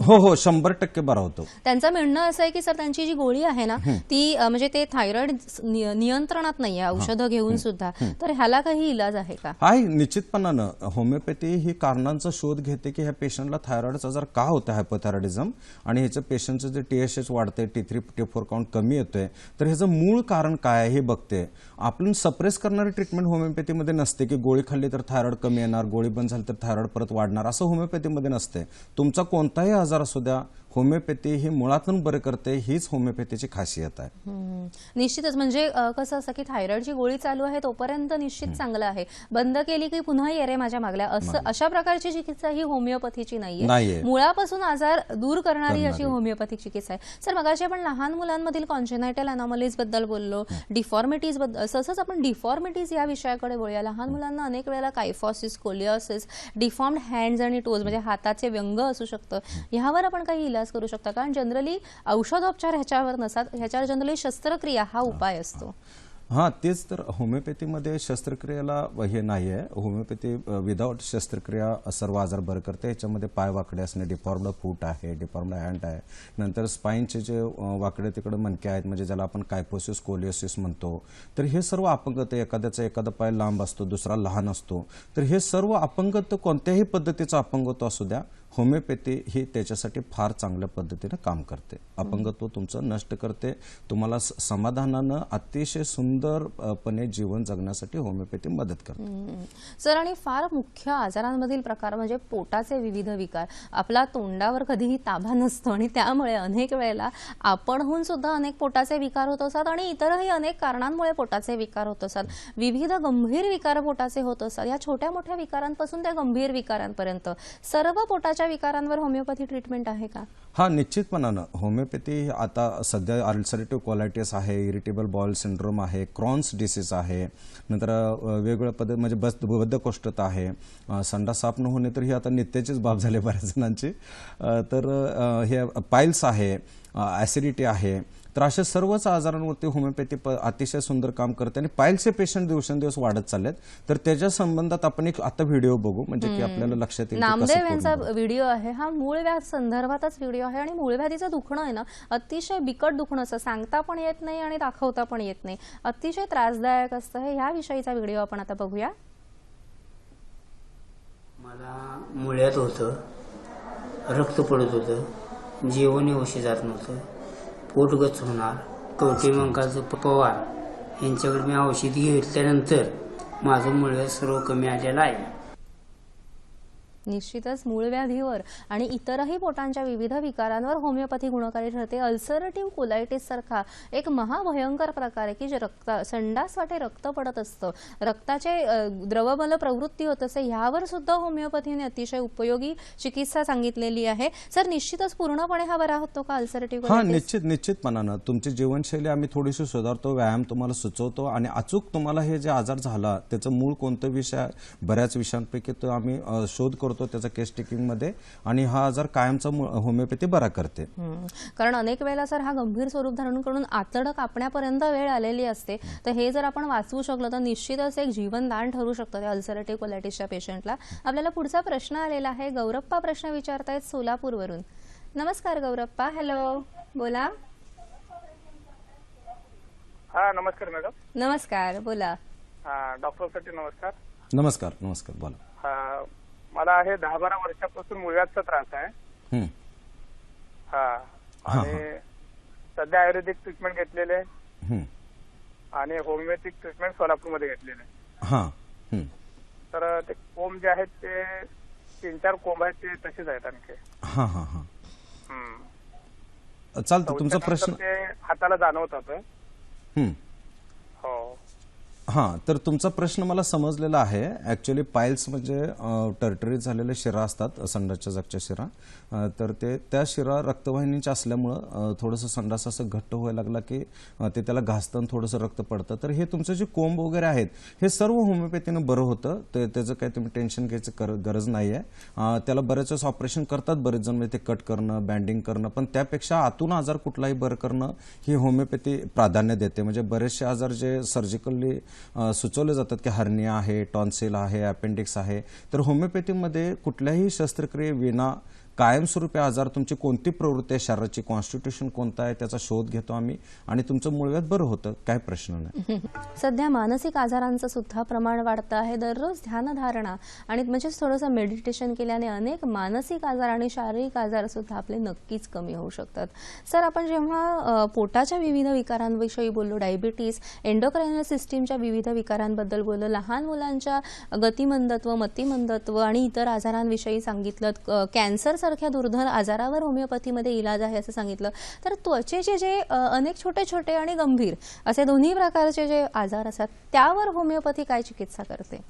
हो हो 100% बरा होतो. त्यांचं म्हणणं असं आहे की सर त्यांची जी गोळी आहे ना ती म्हणजे ते थायरॉइड नियंत्रणात नाहीये औषधं घेऊन सुद्धा, तर ह्याला काही इलाज आहे का? आहे निश्चितपणानं. होमिओपॅथी ही कारणांचा शोध घेते की ह्या पेशंटला थायरॉइडचा आजार का होता, हायपोथायरॉइडिझम, आणि ह्याचं पेशंटचं जे TSH वाढते, T3 T4 काउंट कमी येतोय, तर ह्याचं मूळ कारण काय आहे हे बघते. आपण सप्रेस करणारी ट्रीटमेंट होमिओपॅथीमध्ये नसते की गोळी खाल्ली तर थायरॉइड कमी येणार, गोळी बंद झाली तर थायरॉइड परत वाढणार, असं होमिओपॅथीमध्ये नसते. तुमचा कोणताही आजार असू द्या, होमिओपॅथी ही मुळातून बरे करते, हीच होमिओपॅथीची खासियत आहे. निश्चितच. म्हणजे कसं असतं की थायरॉइडची गोळी चालू आहे तोपर्यंत निश्चित चांगलं आहे, बंद केली की पुन्हा ये रे माझ्या मागल्या, असं अशा प्रकारची चिकित्सा ही होमिओपॅथीची नाहीये. मुळापासून आजार दूर करणारी अशी होमिओपॅथिक चिकित्सा आहे. सर मगाशी आपण लहान मुलांमधील कॉन्जेनायटल अनॉमलीज बद्दल बोललो, डिफॉर्मिटीज बद्दल, तसंच आपण डिफॉर्मिटीज या विषयाकडे बोलूया. लहान मुलांना अनेक वेळेला कायफॉसिस, स्कोलिओसिस, डिफॉर्म्ड हँड्स आणि टोज म्हणजे हाताचे व्यंग असू शकतं, ह्यावर आपण काही इलाज करू शकता? कारण जनरली औषधोपचार ह्याच्यावर नसतात, ह्याच्यावर जनरली शस्त्रक्रिया हा उपाय असतो. हां, तेच तर. होमिओपॅथीमध्ये शस्त्रक्रियेला हे नाही आहे. होमिओपॅथी विदाऊट शस्त्रक्रिया सर्व आजार बरं करते. ह्याच्यामध्ये पाय वाकडे असणे, डिफॉर्म्ड फूट आहे, डिफॉर्म्ड हँड आहे, नंतर स्पाईनचे जे वाकडे तिकडे मणके आहेत, म्हणजे ज्याला आपण कायफोसिस, कोलिओसिस म्हणतो, तर हे सर्व अपंगत, एखाद्याचा एखादा पाय लांब असतो, दुसरा लहान असतो, तर हे सर्व अपंगत्व कोणत्याही पद्धतीचा अपंगत्व असू द्या, होमिओपॅथी ही त्याच्यासाठी फार चांगल्या पद्धतीने काम करते. अपंगत्व तुमचं नष्ट करते. तुम्हाला समाधानानं अतिशय सुंदरपणे जीवन जगण्यासाठी होमिओपॅथी मदत करते. सर आणि फार मुख्य आजारांमधील प्रकार म्हणजे पोटाचे विविध विकार. आपला तोंडावर कधीही ताबा नसतो आणि त्यामुळे अनेक वेळेला आपणहून सुद्धा अनेक पोटाचे विकार होत असतात आणि इतरही अनेक कारणांमुळे पोटाचे विकार होत असतात. विविध गंभीर विकार पोटाचे होत असतात. या छोट्या मोठ्या विकारांपासून त्या गंभीर विकारांपर्यंत सर्व पोटाच्या विकारांवर होमिओपॅथी ट्रीटमेंट आहे का? हा, निश्चितपणानं. होमिओपॅथी आता सध्या अल्सरेटिव्ह कोलायटिस आहे, इरिटेबल बाउल सिंड्रोम आहे, क्रॉन्स डिसीज आहे, नंतर वेगवेगळ्या पद्धत म्हणजे बद्धकोष्ठता आहे, संडास साफ न होणे तर ही आता नित्याचीच बाब झाली बऱ्याच जणांची, तर हे पाईल्स आहे, ॲसिडिटी आहे, तर अशा सर्वच आजारांवरती होमिओपॅथी अतिशय सुंदर काम करते. आणि पाईल्सचे पेशंट दिवसेंदिवस वाढत चाललेत, तर त्याच्या संबंधात आपण एक आता व्हिडिओ बघू म्हणजे की आपल्याला लक्षात येईल. नामदेव यांचा व्हिडिओ आहे हा, मूळव्याध संदर्भातच व्हिडिओ आहे आणि मूळव्याधीचं दुखणं आहे ना अतिशय बिकट दुखणं असं, सांगता पण येत नाही आणि दाखवता पण येत नाही, अतिशय त्रासदायक असतं हे. ह्याविषयीचा व्हिडिओ आपण आता बघूया. मला मुळ्यात होतं, रक्त पडत होतं, जेवण व्यवस्थित जात नव्हतं, पोटगच होणार, कवटेमंकाचं पवार यांच्याकडे मी औषधी घेतल्यानंतर माझं मुळव्याध सर्व कमी आलेलं आहे. निश्चितच मूळव्याधीवर आणि इतरही पोटांच्या विविध विकारांवर होमिओपॅथी गुणकारी ठरते. अल्सरेटिव्ह कोलायटिस सारखा एक महाभयंकर प्रकार आहे की जे संडास वाटे रक्त पडत असतं, रक्ताचे द्रवबल प्रवृत्ती होत असते, ह्यावर सुद्धा होमिओपॅथीने अतिशय उपयोगी चिकित्सा सांगितलेली आहे. सर निश्चितच पूर्णपणे हा बरा होतो का अल्सरेटिव्ह कोलायटिस? निश्चितपणानं. तुमची जीवनशैली आम्ही थोडीशी सुधारतो, व्यायाम तुम्हाला सुचवतो आणि अचूक तुम्हाला हे जे आजार झाला त्याचं मूळ कोणतं विषय, बऱ्याच विषयांपैकी तो आम्ही शोध करतो त्याचा केस टेकिंग मध्ये, आणि हा आजार कायमचा होमिओपॅथी बरा करते. कारण अनेक वेळेला सर हा गंभीर स्वरूप धारण करून आतडं कापण्यापर्यंत वेळ आलेली असते, तर हे जर आपण वाचवू शकलो तर निश्चितच एक जीवनदान ठरू शकतं त्या अल्सरेटिव्ह कोलायटिसच्या पेशंटला. आपल्याला पुढचा प्रश्न आलेला आहे. गौरप्पा प्रश्न विचारतायत सोलापूरवरून. नमस्कार गौरप्पा. हॅलो, बोला. हा नमस्कार मॅडम. नमस्कार, बोला. डॉक्टरसाठी नमस्कार. नमस्कार. नमस्कार, बोला. मला आहे 10-12 वर्षापासून मुळव्याधचा त्रास आहे. आणि सध्या आयुर्वेदिक ट्रीटमेंट घेतलेले आहे आणि होमिओपॅथिक ट्रीटमेंट सोलापूरमध्ये घेतलेले आहे. तर ते कोंब जे आहेत ते 3-4 कोंब आहेत ते तसेच आहेत आणखी. चालतं. तुमचा प्रश्न ते हाताला जाणवत होतं. हो. हां, तर तुमचा प्रश्न मला समजलेला आहे. ॲक्च्युली पाईल्स म्हणजे टर्टरी झालेले शिरा असतात, संडासच्या जागच्या शिरा, तर ते त्या शिरा रक्तवाहिनीच्या असल्यामुळं थोडंसं संडास असं घट्ट व्हायला लागला की ते त्याला घासताना थोडंसं रक्त पडतं. तर हे तुमचं जे कोंब वगैरे आहेत हे सर्व होमिओपॅथीनं बरं होतं. त्याचं काही तुम्ही टेन्शन घ्यायचं गरज नाही आहे. त्याला बरेच वेळेस ऑपरेशन करतात बरेच जण, म्हणजे ते कट करणं, बँडिंग करणं, पण त्यापेक्षा आतून आजार कुठलाही बरं करणं ही होमिओपॅथी प्राधान्य देते. म्हणजे बरेचसे आजार जे सर्जिकली सुचवले जातात की हर्निया आहे, टॉन्सिल आहे, अपेंडिक्स आहे, तर होमिओपॅथीमध्ये कुठल्याही शस्त्रक्रियेविना कायमस्वरूपी आजार तुमची कोणती प्रवृत्ती आहे शरीराची, कॉन्स्टिट्यूशन कोणतं आहे त्याचा शोध घेतो आम्ही आणि तुमचं मूळव्याध बरं होतं, काय प्रश्न नाही. सध्या मानसिक आजारांचं सुद्धा प्रमाण वाढतं आहे. दररोज ध्यानधारणा आणि म्हणजे थोडंसं मेडिटेशन केल्याने अनेक मानसिक आजार आणि शारीरिक आजार सुद्धा आपले नक्कीच कमी होऊ शकतात. सर, आपण जेव्हा पोटाच्या विविध विकारांविषयी बोललो, डायबिटीस, एंडोक्राइनल सिस्टीमच्या विविध विकारांबद्दल बोललो, लहान मुलांच्या गतिमंदत्व, मतिमंदत्व आणि इतर आजारांविषयी सांगितलं, कॅन्सर सारख्या दुर्धर आजारावर होमिओपॅथीमध्ये इलाज आहे असं सांगितलं, तर त्वचेचे जे अनेक छोटे छोटे आणि गंभीर असे दोन्ही प्रकारचे जे आजार असतात त्यावर होमिओपॅथी काय चिकित्सा करते?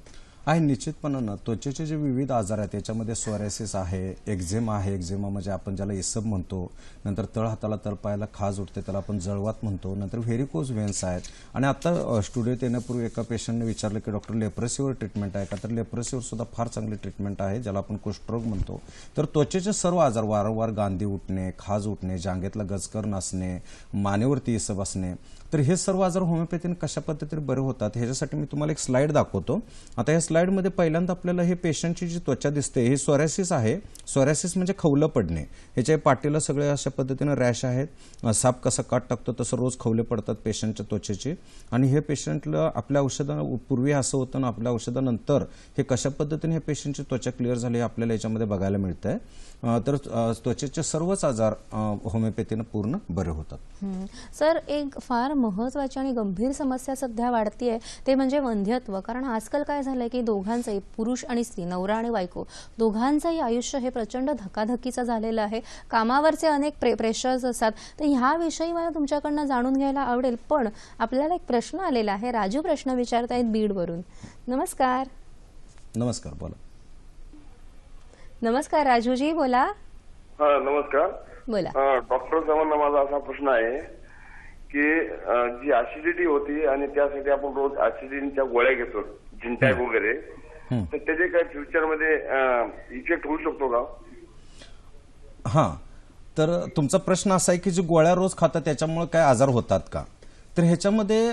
आहे निश्चितपणे त्वचेचे जे विविध आजार आहेत त्याच्यामध्ये सोरायसिस आहे, एक्झेमा आहे. एक्झेमा म्हणजे आपण ज्याला इसब म्हणतो, नंतर तळ हाताला तळपायाला खाज उठते त्याला आपण जळवात म्हणतो, नंतर व्हेरिकोज व्हेन्स आहेत. आणि आता स्टुडिओत येण्यापूर्वी एका पेशंटने विचारलं की डॉक्टर लेप्रेसीवर ट्रीटमेंट आहे का, तर लेप्रेसीवर सुद्धा फार चांगली ट्रीटमेंट आहे ज्याला आपण कुष्ठरोग म्हणतो. तर त्वचेचे सर्व आजार, वारंवार गांधी उठणे, खाज उठणे, जांघेतला गचकर नसणे, मानेवरती इसब असणे, तर हे सर्व आजार होमिओपॅथीने कशा पद्धतीने बरे होतात ह्याच्यासाठी मी तुम्हाला एक स्लाइड दाखवतो. आता या स्लाइडमध्ये पहिल्यांदा आपल्याला हे पेशंटची जी त्वचा दिसते हे सोरायसिस आहे. सोरायसिस म्हणजे खवलं पडणे. ह्याच्या पाठीला सगळे अशा पद्धतीने रॅश आहेत. साप कसा काट टाकतो तसं रोज खवले पडतात पेशंटच्या त्वचेची. आणि हे पेशंटला आपल्या औषधापूर्वी असं होतं ना, आपल्या औषधानंतर हे कशा पद्धतीने हे पेशंटची त्वचा क्लिअर झाली आपल्याला याच्यामध्ये बघायला मिळतंय. तर त्वचेचे सर्वच आजार होमिओपॅथीने पूर्ण बरे होतात. सर, एक फार महत्त्वाची आणि गंभीर समस्या सध्या वाढतीये ते म्हणजे वंध्यत्व. कारण आजकाल काय झालंय की दोघांचंही, पुरुष आणि स्त्री, नवरा आणि बायको, दोघांचंही आयुष्य हे प्रचंड धकाधकीचं झालेलं आहे. कामावरचे अनेक प्रेशर्स असतात. तर ह्याविषयी मला तुमच्याकडनं जाणून घ्यायला आवडेल. पण आपल्याला एक प्रश्न आलेला आहे. राजू प्रश्न विचारतायत बीडवरून. नमस्कार. नमस्कार, बोला. नमस्कार राजूजी, बोला. हा, नमस्कार. बोला. डॉक्टर साहेबांना माझा असा प्रश्न आहे की जी ऍसिडिटी होती आणि त्यासाठी आपण रोज ऍसिडिटीच्या गोळ्या घेतो, झिंटॅक वगैरे, तर त्याचे काय फ्युचरमध्ये इफेक्ट होऊ शकतो का? हां, तर तुमचा प्रश्न असा आहे की जी गोळ्या रोज खातात त्याच्यामुळे काय आजार होतात का? तर ह्याच्यामध्ये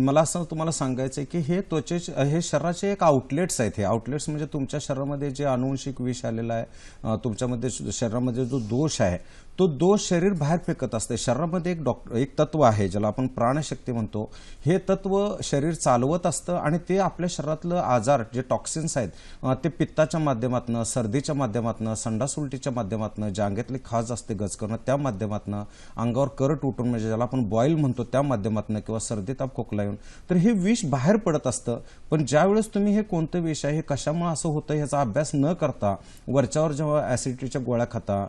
मला असं तुम्हाला सांगायचं आहे की हे त्वचेचे, हे शरीराचे एक आउटलेट्स आहेत. हे आउटलेट्स म्हणजे तुमच्या शरीरामध्ये जे अनुवंशिक विष आलेला आहे, तुमच्यामध्ये शरीरामध्ये जो दोष आहे तो दोष शरीर बाहेर फेकत असते. शरीरामध्ये एक तत्व आहे ज्याला आपण प्राणशक्ती म्हणतो. हे तत्व शरीर चालवत असतं आणि ते आपल्या शरीरातलं आजार जे टॉक्सिन्स आहेत ते पित्ताच्या माध्यमातून, सर्दीच्या माध्यमातून, संडास उलटीच्या माध्यमातून, जांघेतली खाज असते गचकरणं त्या माध्यमातून, अंगावर करट उठून म्हणजे ज्याला आपण बॉईल म्हणतो त्या माध्यमातून, किंवा सर्दी ताप खोकला येऊन, तर हे विष बाहेर पडत असतं. पण ज्यावेळेस तुम्ही हे कोणतं विष आहे, हे कशामुळे असं होतं ह्याचा अभ्यास न करता वरच्यावर जेव्हा ऍसिडिटीच्या गोळ्या खाता,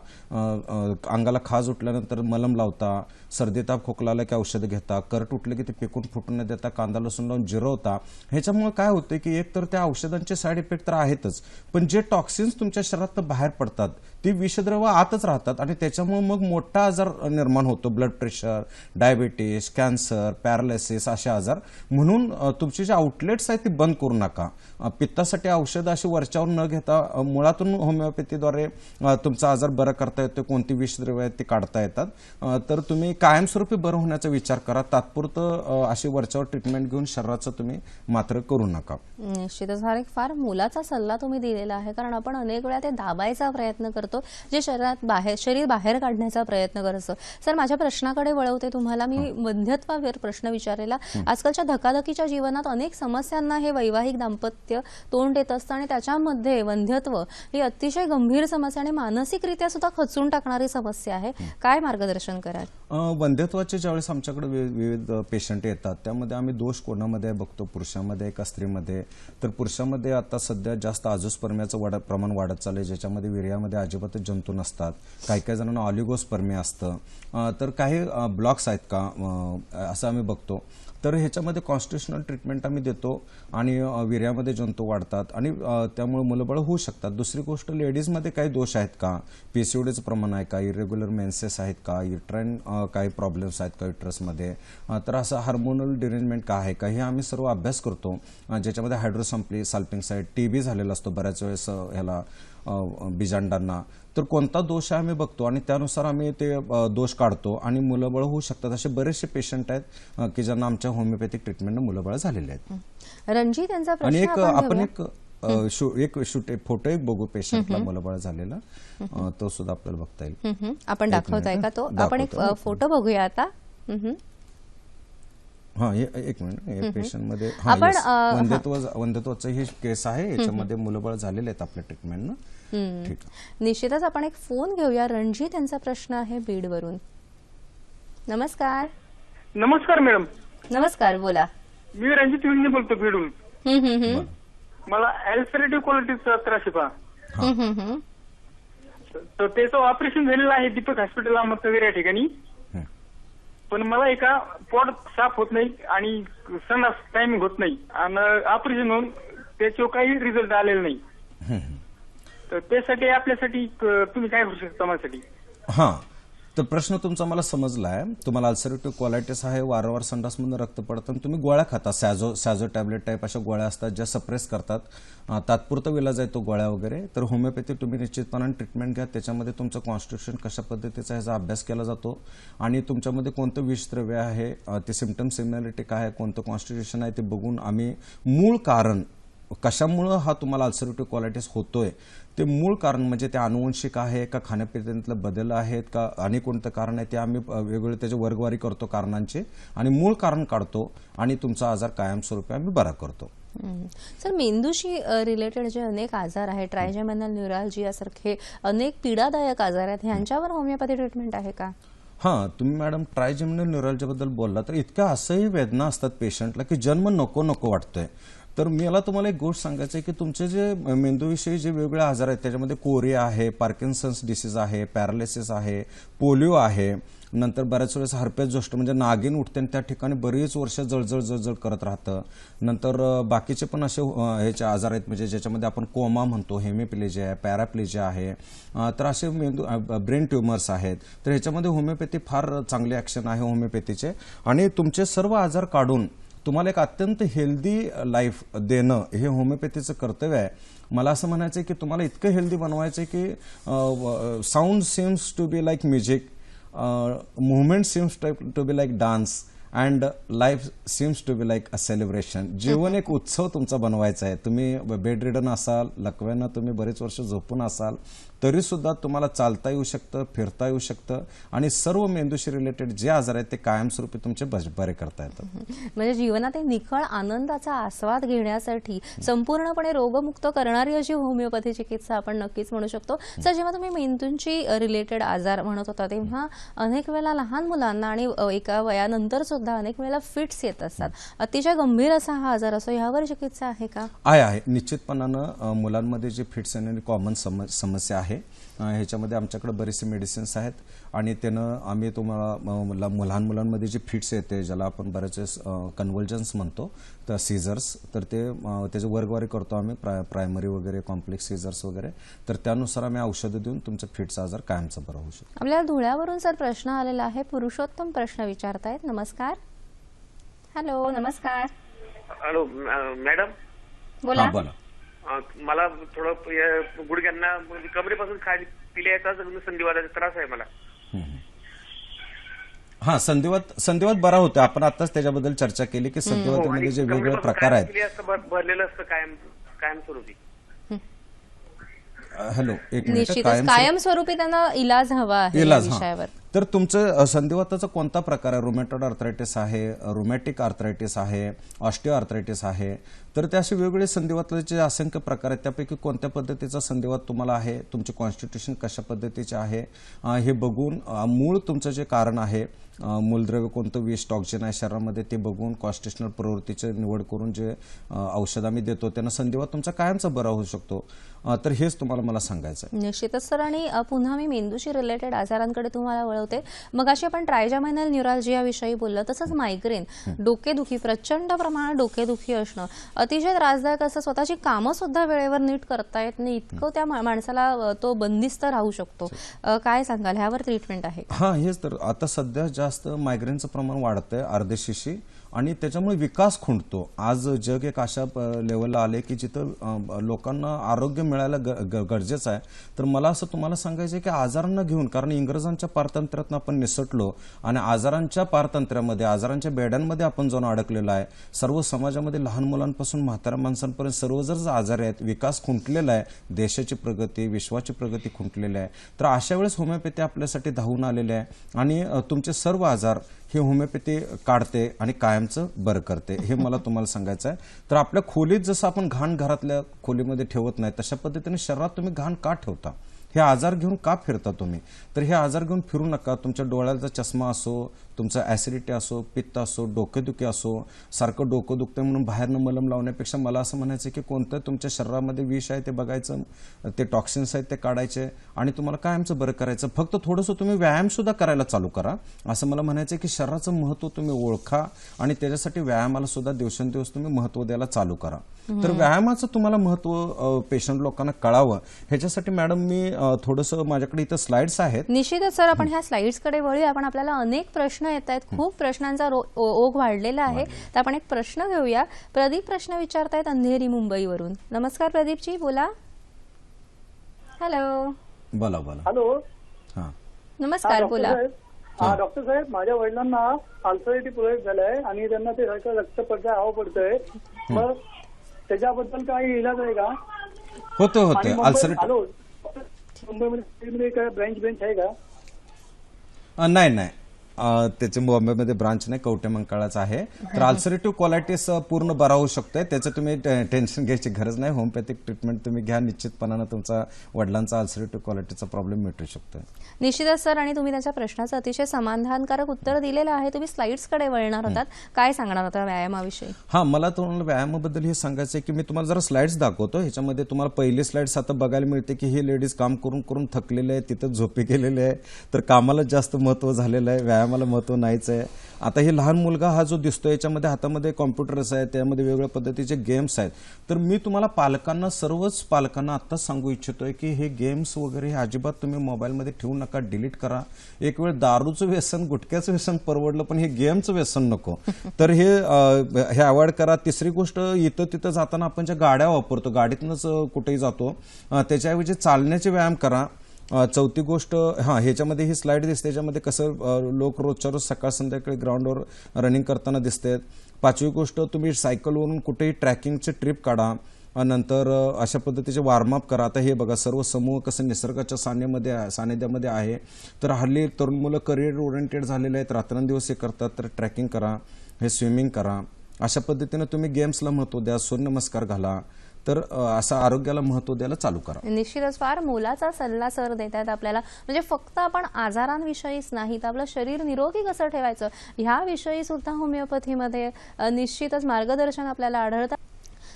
अंगाला खाज उठल्यानंतर मलम लावता, सर्दी ताप खोकलाला की औषधं घेता, करट उठले की ते पिकून फुटून न देता कांदा लसूण लावून जिरवता, ह्याच्यामुळे काय होतं की एक तर त्या औषधांचे साईड इफेक्ट तर आहेतच, पण जे टॉक्सिन्स तुमच्या शरीरात बाहेर पडतात ती विषद्रव्य आतच राहतात आणि त्याच्यामुळे मग मोठा आजार निर्माण होतो. Blood pressure, diabetes, cancer, paralysis असे आजार. म्हणून तुमचे जे आउटलेट्स आहेत ते बंद करू नका. पित्तासाठी औषधं अशी वरच्यावर न घेता मुळातून होमिओपॅथीद्वारे तुमचा आजार बरा करता येतो. कोणती विषद्रव्य आहेत ते काढता येतात. तर तुम्ही कायमस्वरूपी बरं होण्याचा विचार करा. तात्पुरतं अशी वरच्यावर ट्रीटमेंट घेऊन शरीराचं तुम्ही मात्र करू नका. निश्चितच हा एक फार मोलाचा सल्ला तुम्ही दिलेला आहे. कारण आपण अनेक वेळा ते दाबायचा प्रयत्न करतो, जे शरीर बाहेर काढण्याचा प्रयत्न करत असतो. सर, माझ्या प्रश्नाकडे वळवते तुम्हाला. मी वंध्यत्वावर प्रश्न विचारलेला. आजकालच्या धकाधकीच्या जीवनात अनेक समस्यांना हे वैवाहिक दाम्पत्य तोंड देत असतं आणि त्याच्यामध्ये वंध्यत्व ही अतिशय गंभीर समस्या आणि मानसिकरित्या सुद्धा खचून टाकणारी समस्या आहे. काय मार्गदर्शन कराल? वंध्यत्वाचे ज्यावेळेस आमच्याकडे विविध पेशंट येतात त्यामध्ये आम्ही दोष कोणामध्ये बघतो, पुरुषामध्ये का स्त्रीमध्ये. तर पुरुषामध्ये आता सध्या जास्त आजोस्पर्मियाचं प्रमाण वाढत चाललंय, ज्याच्यामध्ये वीर्यामध्ये अजिबातच जंतू नसतात. काही काही जणांना ऑलिगोस्पर्मिया असतं. तर काही ब्लॉक्स आहेत का असं आम्ही बघतो. तर ह्याच्यामध्ये कॉन्स्टिट्युशनल ट्रीटमेंट आम्ही देतो आणि वीर्यामध्ये जंतू वाढतात आणि त्यामुळे मुलंबाळ होऊ शकतात. दुसरी गोष्ट, लेडीजमध्ये काही दोष आहेत का, पीसीओडीचं प्रमाण आहे का, इरेग्युलर मेन्सेस आहेत का, युट्राईन काही प्रॉब्लेम्स आहेत का युट्रसमध्ये, तर असं हार्मोनल डिरेंजमेंट का आहे का, हे आम्ही सर्व अभ्यास करतो. ज्याच्यामध्ये हायड्रोसल्फिंगसाइड, टीबी झालेला असतो बऱ्याच वेळेस ह्याला बीजांडांना. तर कोणता दोष आहे आम्ही बघतो आणि त्यानुसार आम्ही ते दोष काढतो आणि मुलंबाळ होऊ शकतात. असे बरेचसे पेशंट आहेत की ज्यांना आमच्या होमिओपॅथिक ट्रीटमेंटने मुलंबाळ झालेले आहेत. रणजित यांचा आणि प्रश्न आपण एक एक फोटो एक बघू पेशंटला मुलबाळ झालेला, तो सुद्धा आपल्याला बघता येईल. आपण दाखवताय का तो? आपण एक फोटो बघूया आता. हा, एक मिनिट. पेशंट मध्ये आपण, वंध्यत्वाचं ही केस आहे, याच्यामध्ये मुलबाळ झालेले आहेत आपल्या ट्रीटमेंटनं. ठीक आहे. निश्चितच आपण एक फोन घेऊया. रणजित यांचा प्रश्न आहे बीडवरून. नमस्कार. नमस्कार मॅडम. नमस्कार, बोला. मी रणजित विंगे बोलतो बीडून. मला अल्सरेटिव्ह कोलायटिसचा त्रास आहे पहा. तर त्याचं ऑपरेशन झालेलं आहे दीपक हॉस्पिटल अहमदनगर या ठिकाणी. पण मला एका पोट साफ होत नाही आणि संडास टायमिंग होत नाही आणि ऑपरेशन होऊन त्याच्यावर काही रिझल्ट आलेला नाही. तर त्यासाठी आपल्यासाठी तुम्ही काय करू शकता माझ्यासाठी? हा, तर प्रश्न तुमचा मला समजला आहे. तुम्हाला अल्सरेटिव्ह कोलायटिस आहे, वारंवार संडासमधून रक्त पडतं आणि तुम्ही गोळ्या खाता, सॅझो टॅबलेट टाईप अशा गोळ्या असतात ज्या सप्रेस करतात, तात्पुरता विलाज आहे तो गोळ्या वगैरे. तर होमिओपॅथी तुम्ही निश्चितपणाने ट्रीटमेंट घ्या. त्याच्यामध्ये तुमचं कॉन्स्टिट्यूशन कशा पद्धतीचा ह्याचा अभ्यास केला जातो आणि तुमच्यामध्ये कोणतं विषद्रव्य आहे, ते सिम्पटम सिमिलॅरिटी काय आहे, कोणतं कॉन्स्टिट्यूशन आहे ते बघून आम्ही मूळ कारण कशामुळं हा तुम्हाला अल्सरेटिव्ह कोलायटिस होतोय ते मूळ कारण म्हणजे ते अनुवंशिक आहे का, खाण्यापिण्यातले बदल आहेत का, आणि कोणतं कारण आहे ते आम्ही वेगवेगळे त्याची वर्गवारी करतो कारणांचे आणि मूळ कारण काढतो आणि तुमचा आजार कायमस्वरूपी आम्ही बरा करतो. सर, मेंदूशी रिलेटेड जे अनेक आजार आहेत, ट्रायजेमिनल न्यूरॅल्जिया सारखे अनेक पीडादायक आजार आहेत, ह्यांच्यावर होमिओपॅथी ट्रीटमेंट आहे का? हां, तुम्ही मॅडम ट्रायजेमिनल न्यूरॅल्जियाबद्दल बोलला तर इतक्या असंही वेदना असतात पेशंटला की जन्म नको नको वाटतोय. तर मला तुम्हाला एक गोष्ट सांगायचं आहे की तुमचे जे मेंदूविषयी जे वेगवेगळे आजार आहेत त्याच्यामध्ये कोरिया आहे, पार्किन्सन्स डिसीज आहे, पॅरालिसिस आहे, पोलिओ आहे, नंतर बऱ्याच वेळेस हर्पेस जोस्ट म्हणजे नागिन उठते आणि त्या ठिकाणी बरीच वर्ष जळजळ करत राहतं. नंतर बाकीचे पण असे ह्याचे आजार आहेत म्हणजे ज्याच्यामध्ये आपण कोमा म्हणतो, हेमिप्लेजिया आहे, पॅराप्लेजिया आहे. तर असे मेंदू ब्रेन ट्युमर्स आहेत. तर ह्याच्यामध्ये होमिओपॅथी फार चांगली ॲक्शन आहे होमिओपॅथीचे आणि तुमचे सर्व आजार काढून तुम्हाला एक अत्यंत हेल्दी लाईफ देणं हे होमिओपॅथीचं कर्तव्य आहे. मला असं म्हणायचं आहे की तुम्हाला इतकं हेल्दी बनवायचं आहे की sound seems to be like music, movement seems to be like dance and life seems to be like a celebration. जीवन एक उत्सव तुमचा बनवायचा आहे. तुम्ही बेड रिडन असाल, लकव्यानं तुम्ही बरेच वर्ष झोपून असाल तरी सुद्धा तुम्हाला चालता येऊ शकतं, फिरता येऊ शकतं आणि सर्व मेंदूशी रिलेटेड जे आजार आहेत ते कायमस्वरूपी तुमचे बरे करता येतात. म्हणजे जीवनात एक निखळ आनंदाचा आस्वाद घेण्यासाठी संपूर्णपणे रोगमुक्त करणारी अशी होमिओपॅथी चिकित्सा आपण नक्कीच म्हणू शकतो. सर, जेव्हा तुम्ही मेंदूंची रिलेटेड आजार म्हणत होता तेव्हा अनेक वेळेला लहान मुलांना आणि एका वयानंतर सुद्धा अनेक वेळेला फिट्स येत असतात. अतिशय गंभीर असा हा आजार असो, यावर चिकित्सा आहे का? आहे निश्चितपणानं. मुलांमध्ये जे फिट्स येणारी कॉमन समस्या आहे ह्याच्यामध्ये आमच्याकडे बरेचसे मेडिसिन्स आहेत आणि त्यानं आम्ही तुम्हाला लहान मुलांमध्ये जे फिट्स येते ज्याला आपण बरेच कन्व्हल्जन्स म्हणतो, तर सीझर्स, तर त्याची वर्गवारी करतो आम्ही प्रायमरी वगैरे, कॉम्प्लेक्स सीझर्स वगैरे. तर त्यानुसार आम्ही औषधं देऊन तुमचं फिट्स आजार कायमचा बरा होऊ शकतो. आपल्याला धुळ्यावरून सर प्रश्न आलेला आहे. पुरुषोत्तम प्रश्न विचारतायत. नमस्कार. हॅलो, नमस्कार. हॅलो मॅडम, बोला. बोला. मला थोडं गुडघ्यांना म्हणजे कमरेपासून खाली पिल्याचा संधिवाताचा त्रास आहे मला. हा, संधिवात बरा होतो. आपण आताच त्याच्याबद्दल चर्चा केली की संधिवातामध्ये जे वेगवेगळे प्रकार आहेत भरलेलं असतं कायमस्वरूपी. हॅलो, एक निश्चितच कायमस्वरूपी त्यांना इलाज हवा आहे या विषयावर. तर तुमचं संधिवाताचा कोणता प्रकार आहे? रुमॅटॉइड आर्थरायटिस आहे, रुमॅटिक आर्थरायटिस आहे, ऑस्टिओ आर्थरायटिस आहे. तर ते असे वेगवेगळे संधिवाताचे असंख्य प्रकार आहेत. त्यापैकी कोणत्या पद्धतीचा संधिवात तुम्हाला आहे, तुमचे कॉन्स्टिट्यूशन कशा पद्धतीचे आहे हे बघून मूळ तुमचं जे कारण आहे, मूलद्रव्य कोणतं विष टॉक्सिन आहे शरीरामध्ये ते बघून कॉन्स्टिट्यूशनल प्रवृत्तीची निवड करून जे औषध आम्ही देतो त्यानं संधिवात तुमचा कायमचा बरा होऊ शकतो. तर हेच तुम्हाला मला सांगायचं आहे. निश्चितच सर. आणि पुन्हा मी मेंदूशी रिलेटेड आजारांकडे तुम्हाला वळवते. मग अशी आपण ट्रायजेमिनल न्यूरॅल्जिया विषयी बोललो, तसंच मायग्रेन, डोकेदुखी, प्रचंड प्रमाणात डोकेदुखी असणं, अतिशय त्रासदायक असं, स्वतःची कामं सुद्धा वेळेवर नीट करता येत नाही इतकं त्या माणसाला तो बंदिस्त राहू शकतो. काय सांगाल, ह्यावर ट्रीटमेंट आहे? हा, हेच तर. आता सध्या जास्त मायग्रेनचं प्रमाण वाढतंय, अर्धशिशी आणि त्याच्यामुळे विकास खुंटतो. आज जग एक अशा लेवलला आले की जिथं लोकांना आरोग्य मिळायला गरजेचं आहे. तर मला असं तुम्हाला सांगायचं आहे की आजारांना घेऊन, कारण इंग्रजांच्या पारतंत्र्यातून आपण निसटलो आणि आजारांच्या पारतंत्र्यामध्ये, आजारांच्या बेड्यांमध्ये आपण जाऊन अडकलेलो आहे. सर्व समाजामध्ये लहान मुलांपासून म्हाताऱ्या माणसांपर्यंत सर्व जर आजारी आहेत, विकास खुंटलेला आहे, देशाची प्रगती, विश्वाची प्रगती खुंटलेली आहे. तर अशा वेळेस होमिओपॅथी आपल्यासाठी धावून आलेली आहे आणि तुमचे सर्व आजार हे होमिओपॅथी काढते आणि कायमचं बरं करते, हे मला तुम्हाला सांगायचं आहे. तर आपल्या खोलीत जसं आपण घाण घरातल्या खोलीमध्ये ठेवत नाही, तशा पद्धतीने शरीरात तुम्ही घाण का ठेवता? हे आजार घेऊन का फिरता तुम्ही? तर हे आजार घेऊन फिरू नका. तुमच्या डोळ्याचा चष्मा असो, तुमचं ऍसिडिटी असो, पित्त असो, डोकेदुखी असो, सारखं डोकं दुखतंय म्हणून बाहेरनं मलम लावण्यापेक्षा मला असं म्हणायचं की कोणतं तुमच्या शरीरामध्ये विष आहे ते बघायचं, ते टॉक्सिन्स आहेत ते काढायचे आणि तुम्हाला कायमचं बरं करायचं. फक्त थोडंसं तुम्ही व्यायाम सुद्धा करायला चालू करा. असं मला म्हणायचं की शरीराचं महत्व तुम्ही ओळखा आणि त्याच्यासाठी व्यायामाला सुद्धा दिवसेंदिवस तुम्ही महत्व द्यायला चालू करा. तर व्यायामाचं तुम्हाला महत्व पेशंट लोकांना कळावं ह्याच्यासाठी मॅडम मी थोडंसं, माझ्याकडे इथं स्लाइड्स आहेत. निश्चितच सर, आपण ह्या स्लाइड्सकडे वळूया. आपण आपल्याला अनेक प्रश्न येत आहेत, खूप प्रश्नांचा ओघ वाढलेला आहे. तर आपण एक प्रश्न घेऊया. प्रदीप प्रश्न विचारतायत अंधेरी मुंबईवरून. नमस्कार प्रदीपजी, बोला. हॅलो. बोला. हॅलो. हां, नमस्कार, बोला. डॉक्टर साहेब, माझ्या वडिलांना अल्सरेटिव्ह प्रोजेक्ट झालाय आणि त्यांना ते रक्त पडतंय, आव पडतंय. मग त्याच्याबद्दल काही इलाज आहे का? होते अल्सरेटिव्ह. मुंबईमध्ये काय ब्रँच आहे का? नाही, त्याचे बॉम्बेमध्ये ब्रांच नाही, कवटेमंकाळाचं आहे. तर अल्सरेटिव्ह कोलायटिस पूर्ण बरा होऊ शकतोय, त्याचं तुम्ही टेन्शन घ्यायची गरज नाही. होमिओपॅथिक ट्रीटमेंट तुम्ही घ्या, निश्चितपणानं तुमचा वडिलांचा अल्सरेटिव्ह कोलायटिसचा प्रॉब्लेम मिटू शकतोय. निश्चितच सर, आणि तुम्ही त्याच्या प्रश्नाचं अतिशय समाधानकारक उत्तर दिलेलं आहे. तुम्ही स्लाइड्सकडे वळणार होतात, काय सांगणार होता व्यायामाविषयी? हा, मला तुम्हाला व्यायामाबद्दल हे सांगायचं आहे की मी तुम्हाला जरा स्लाइड्स दाखवतो. ह्याच्यामध्ये तुम्हाला पहिली स्लाइड्स आता बघायला मिळते की ही लेडीज काम करून करून थकलेले आहे, तिथं झोपी गेलेले आहे. तर कामाला जास्त महत्व झालेलं आहे, व्यायामाला महत्व नाहीच आहे. आता हे लहान मुलगा हा जो दिसतोय, याच्यामध्ये हातामध्ये कॉम्प्युटर्स आहे, त्यामध्ये वेगवेगळ्या पद्धतीचे गेम्स आहेत. तर मी तुम्हाला पालकांना, सर्वच पालकांना आत्ताच सांगू इच्छितोय की हे गेम्स वगैरे हे अजिबात तुम्ही मोबाईलमध्ये ठेवू नका, डिलीट करा. एक वेळ दारूचं व्यसन, गुटख्याचं व्यसन परवडलं, पण हे गेमचं व्यसन नको. तर हे अवॉइड करा. तिसरी गोष्ट, इथं तिथं जाताना आपण ज्या गाड्या वापरतो, गाडीतनंच कुठेही जातो, त्याच्याऐवजी चालण्याचे व्यायाम करा. चौथी गोष्ट, ह्याच्यामध्ये ही स्लाइड दिसते, त्याच्यामध्ये कसं लोक रोजच्या रोज सकाळ संध्याकाळी ग्राउंडवर रनिंग करताना दिसते. पाचवी गोष्ट, तुम्ही सायकलवरून कुठेही ट्रॅकिंगची ट्रिप काढा. नंतर अशा पद्धतीचे वॉर्मअप करा. आता हे बघा, सर्व समूह कसं निसर्गाच्या सानिध्यामध्ये आहे. तर हल्ली तरुण मुलं करिअर ओरिएंटेड झालेले आहेत, रात्रंदिवस हे करतात. तर ट्रॅकिंग करा, हे स्विमिंग करा. अशा पद्धतीने तुम्ही गेम्सला महत्व द्या, सूर्यनमस्कार घाला. तर असं आरोग्याला महत्व द्यायला चालू करा. निश्चितच फार मोलाचा सल्ला सर देतात आपल्याला. म्हणजे फक्त आपण आजारांविषयीच नाही, तर आपलं शरीर निरोगी कसं ठेवायचं ह्याविषयी सुद्धा होमिओपॅथीमध्ये निश्चितच मार्गदर्शन आपल्याला आढळतं.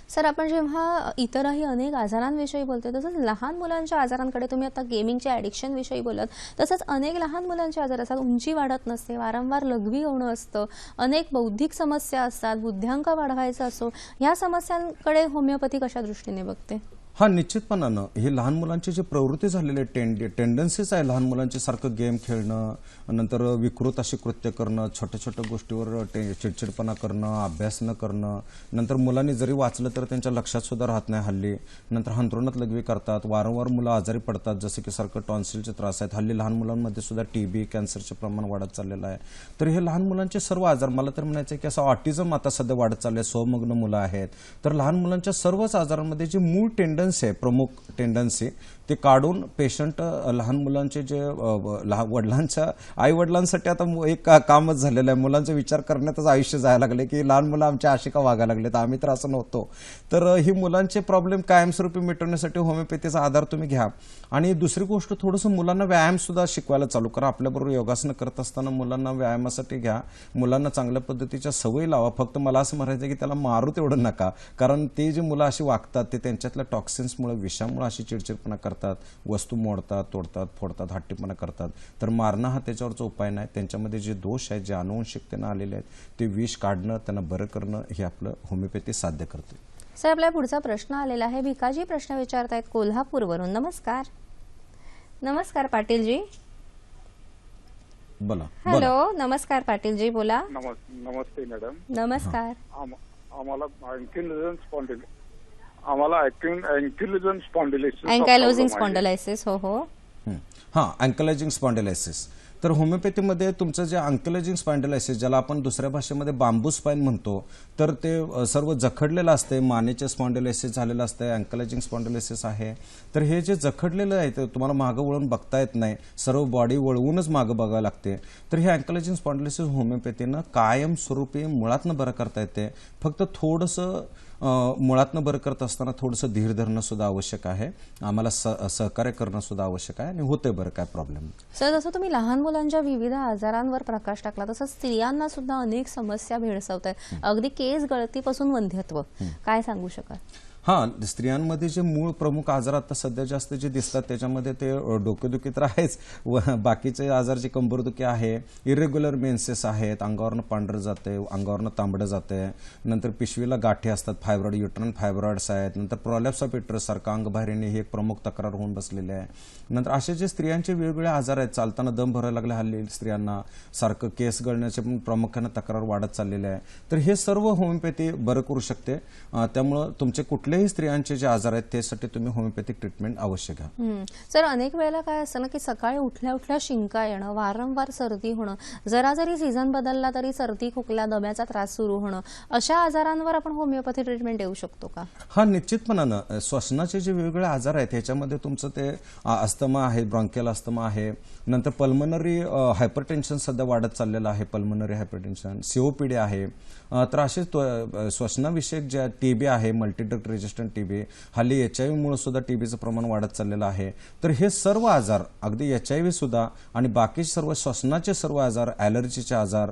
सर, आपण जेव्हा इतरही अनेक आजारांविषयी बोलतो, तसंच लहान मुलांच्या आजारांकडे, तुम्ही आता गेमिंगच्या ॲडिक्शन विषयी बोलत, तसंच अनेक लहान मुलांचे आजार असतात. उंची वाढत नसते, वारंवार लघवी होणं असतं, अनेक बौद्धिक समस्या असतात, बुद्ध्यांक वाढवायचा असो. ह्या समस्यांकडे होमिओपॅथी कशा दृष्टीने बघते? हा, निश्चितपणानं ही लहान मुलांची जी प्रवृत्ती झालेली टेंडन्सीज आहे, लहान मुलांची सारखं गेम खेळणं, नंतर विकृत अशी कृत्य करणं, छोट्या छोट्या गोष्टीवर चिडचिडपणा करणं, अभ्यास न करणं. नंतर मुलांनी जरी वाचलं तर त्यांच्या लक्षात सुद्धा राहत नाही हल्ली. नंतर अंथरुणात लघवी करतात, वारंवार मुलं आजारी पडतात, जसं की सारखं टॉन्सिलचे त्रास आहेत. हल्ली लहान मुलांमध्ये सुद्धा TB, कॅन्सरचे प्रमाण वाढत चाललेलं आहे. तर हे लहान मुलांचे सर्व आजार, मला तर म्हणायचं की असं ऑटिझम आता सध्या वाढत चाललंय, स्वमग्न मुलं आहेत. तर लहान मुलांच्या सर्वच आजारांमध्ये जे मूळ टेंडन्सी आहे, प्रमुख टेंडन्सी, ते काढून पेशंट, लहान मुलांचे जे वडिलांच्या आई वडिलांसाठी आता एक कामच झालेलं आहे. मुलांचा विचार करण्यातच आयुष्य जायला लागले की लहान मुलं आमच्या अशी का वागायला लागले, तर आम्ही तर असं नव्हतो. तर ही मुलांचे प्रॉब्लेम कायमस्वरूपी मिटवण्यासाठी होमिओपॅथीचा आधार तुम्ही घ्या. आणि दुसरी गोष्ट, थोडंसं मुलांना व्यायाम सुद्धा शिकवायला चालू करा. आपल्याबरोबर योगासनं करत असताना मुलांना व्यायामासाठी घ्या, मुलांना चांगल्या पद्धतीच्या सवयी लावा. फक्त मला असं म्हणायचं की त्याला मारू तेवढं नका, कारण ते जे मुलं अशी वागतात ते त्यांच्यातल्या टॉक्सिन्समुळे, विषामुळे अशी चिडचिडपणा करतात, वस्तू मोडतात, तोडतात, फोडतात, हट्टीपणा करतात. तर मारणं हा त्याच्यावरचा उपाय नाही. त्यांच्यामध्ये जे दोष आहेत, जे अनुवंशिकतेनं आलेले आहेत, ते विष काढणं, त्यांना बरं करणं, हे आपलं होमिओपॅथी साध्य करते. सर, आपल्या पुढचा प्रश्न आलेला आहे. भिकाजी प्रश्न विचारतायत कोल्हापूरवरून. नमस्कार. नमस्कार पाटीलजी. बोला. हॅलो, नमस्कार पाटीलजी, बोला. नमस्ते मॅडम. नमस्कार. आम्हाला अँकिलोजिंग स्पॉन्डिलिसिस. अँकायलोजिंग स्पॉन्डिलायसिस. हो हो. हां, अँकलेजिंग स्पॉन्डिलायसिस. तर होमिओपॅथीमध्ये तुमचं जे अँकलेजिंग स्पॉन्डिलायसिस, ज्याला आपण दुसऱ्या भाषेमध्ये बांबू स्पाईन म्हणतो, तर ते सर्व जखडलेलं असते. मानेचे स्पॉन्डिलायसिस झालेलं असतं, अँकलेजिंग स्पॉन्डिलायसिस आहे. तर हे जे जखडलेलं आहे ते तुम्हाला मागं वळून बघता येत नाही, सर्व बॉडी वळवूनच मागं बघावं लागते. तर हे अँकलेजिंग स्पॉन्डिलायसिस होमिओपॅथीनं कायमस्वरूपी मुळातनं बरं करता येते. फक्त थोडंसं मुळातनं बरं करत असताना थोडंसं धीर धरणं सुद्धा आवश्यक आहे. आम्हाला सहकार्य करणं सुद्धा आवश्यक आहे आणि होते बरं, काय प्रॉब्लेम. सर, जसं तुम्ही लहान मुलांच्या विविध आजारांवर प्रकाश टाकला, तसं स्त्रियांना सुद्धा अनेक समस्या भेडसावत आहेत. अगदी केस गळतीपासून वंध्यत्व, काय सांगू शकाल? हां, स्त्रियांमध्ये जे मूळ प्रमुख आजार आता सध्या जास्त जे दिसतात त्याच्यामध्ये ते डोकेदुखी तर आहेच, व बाकीचे आजार जे कंबरदुखी आहे, इरेग्युलर मेन्सेस आहेत, अंगावरनं पांढरं जाते, अंगावरनं तांबडं जाते, नंतर पिशवीला गाठी असतात, फायब्रॉइड, युट्रन फायब्रॉइड्स आहेत, नंतर प्रोलॅप्स ऑफ युटरस सारखं अंग बाहेर येणे ही एक प्रमुख तक्रार होऊन बसलेली आहे. नंतर असे जे स्त्रियांचे वेगवेगळे आजार आहेत, चालताना दम भरायला लागले हल्ली स्त्रियांना, सारखं केस गळण्याचे पण प्रामुख्याने तक्रार वाढत चाललेले आहे. तर हे सर्व होमिओपॅथी बरं करू शकते. त्यामुळं तुमचे कुठलेही स्त्रियांचे जे आजार आहेत त्यासाठी तुम्ही होमिओपॅथिक ट्रीटमेंट अवश्य घ्या. सर, अनेक वेळेला काय असतं ना की सकाळी उठल्या उठल्या शिंका येणं, वारंवार सर्दी होणं, जरा जरी सीझन बदलला तरी सर्दी, खोकला, दम्याचा त्रास सुरू होणं, अशा आजारांवर आपण होमिओपॅथी ट्रीटमेंट देऊ शकतो का? हा, निश्चितपणानं. श्वसनाचे जे वेगवेगळे आजार आहेत ह्याच्यामध्ये तुमचं ते अस्थमा आहे, ब्रॉन्कियल अस्थमा आहे, नंतर पल्मनरी हायपरटेन्शन सध्या वाढत चाललेलं आहे, पल्मनरी हायपरटेन्शन, सीओपीडी आहे. तर असे श्वसनाविषयक जे टीबी आहे, मल्टीड्रग रेजिस्टंट टीबी, हल्ली HIV मुळे सुद्धा टीबीचं प्रमाण वाढत चाललेलं आहे. तर हे सर्व आजार, अगदी HIV सुद्धा आणि बाकी सर्व श्वसनाचे सर्व आजार, ॲलर्जीचे आजार,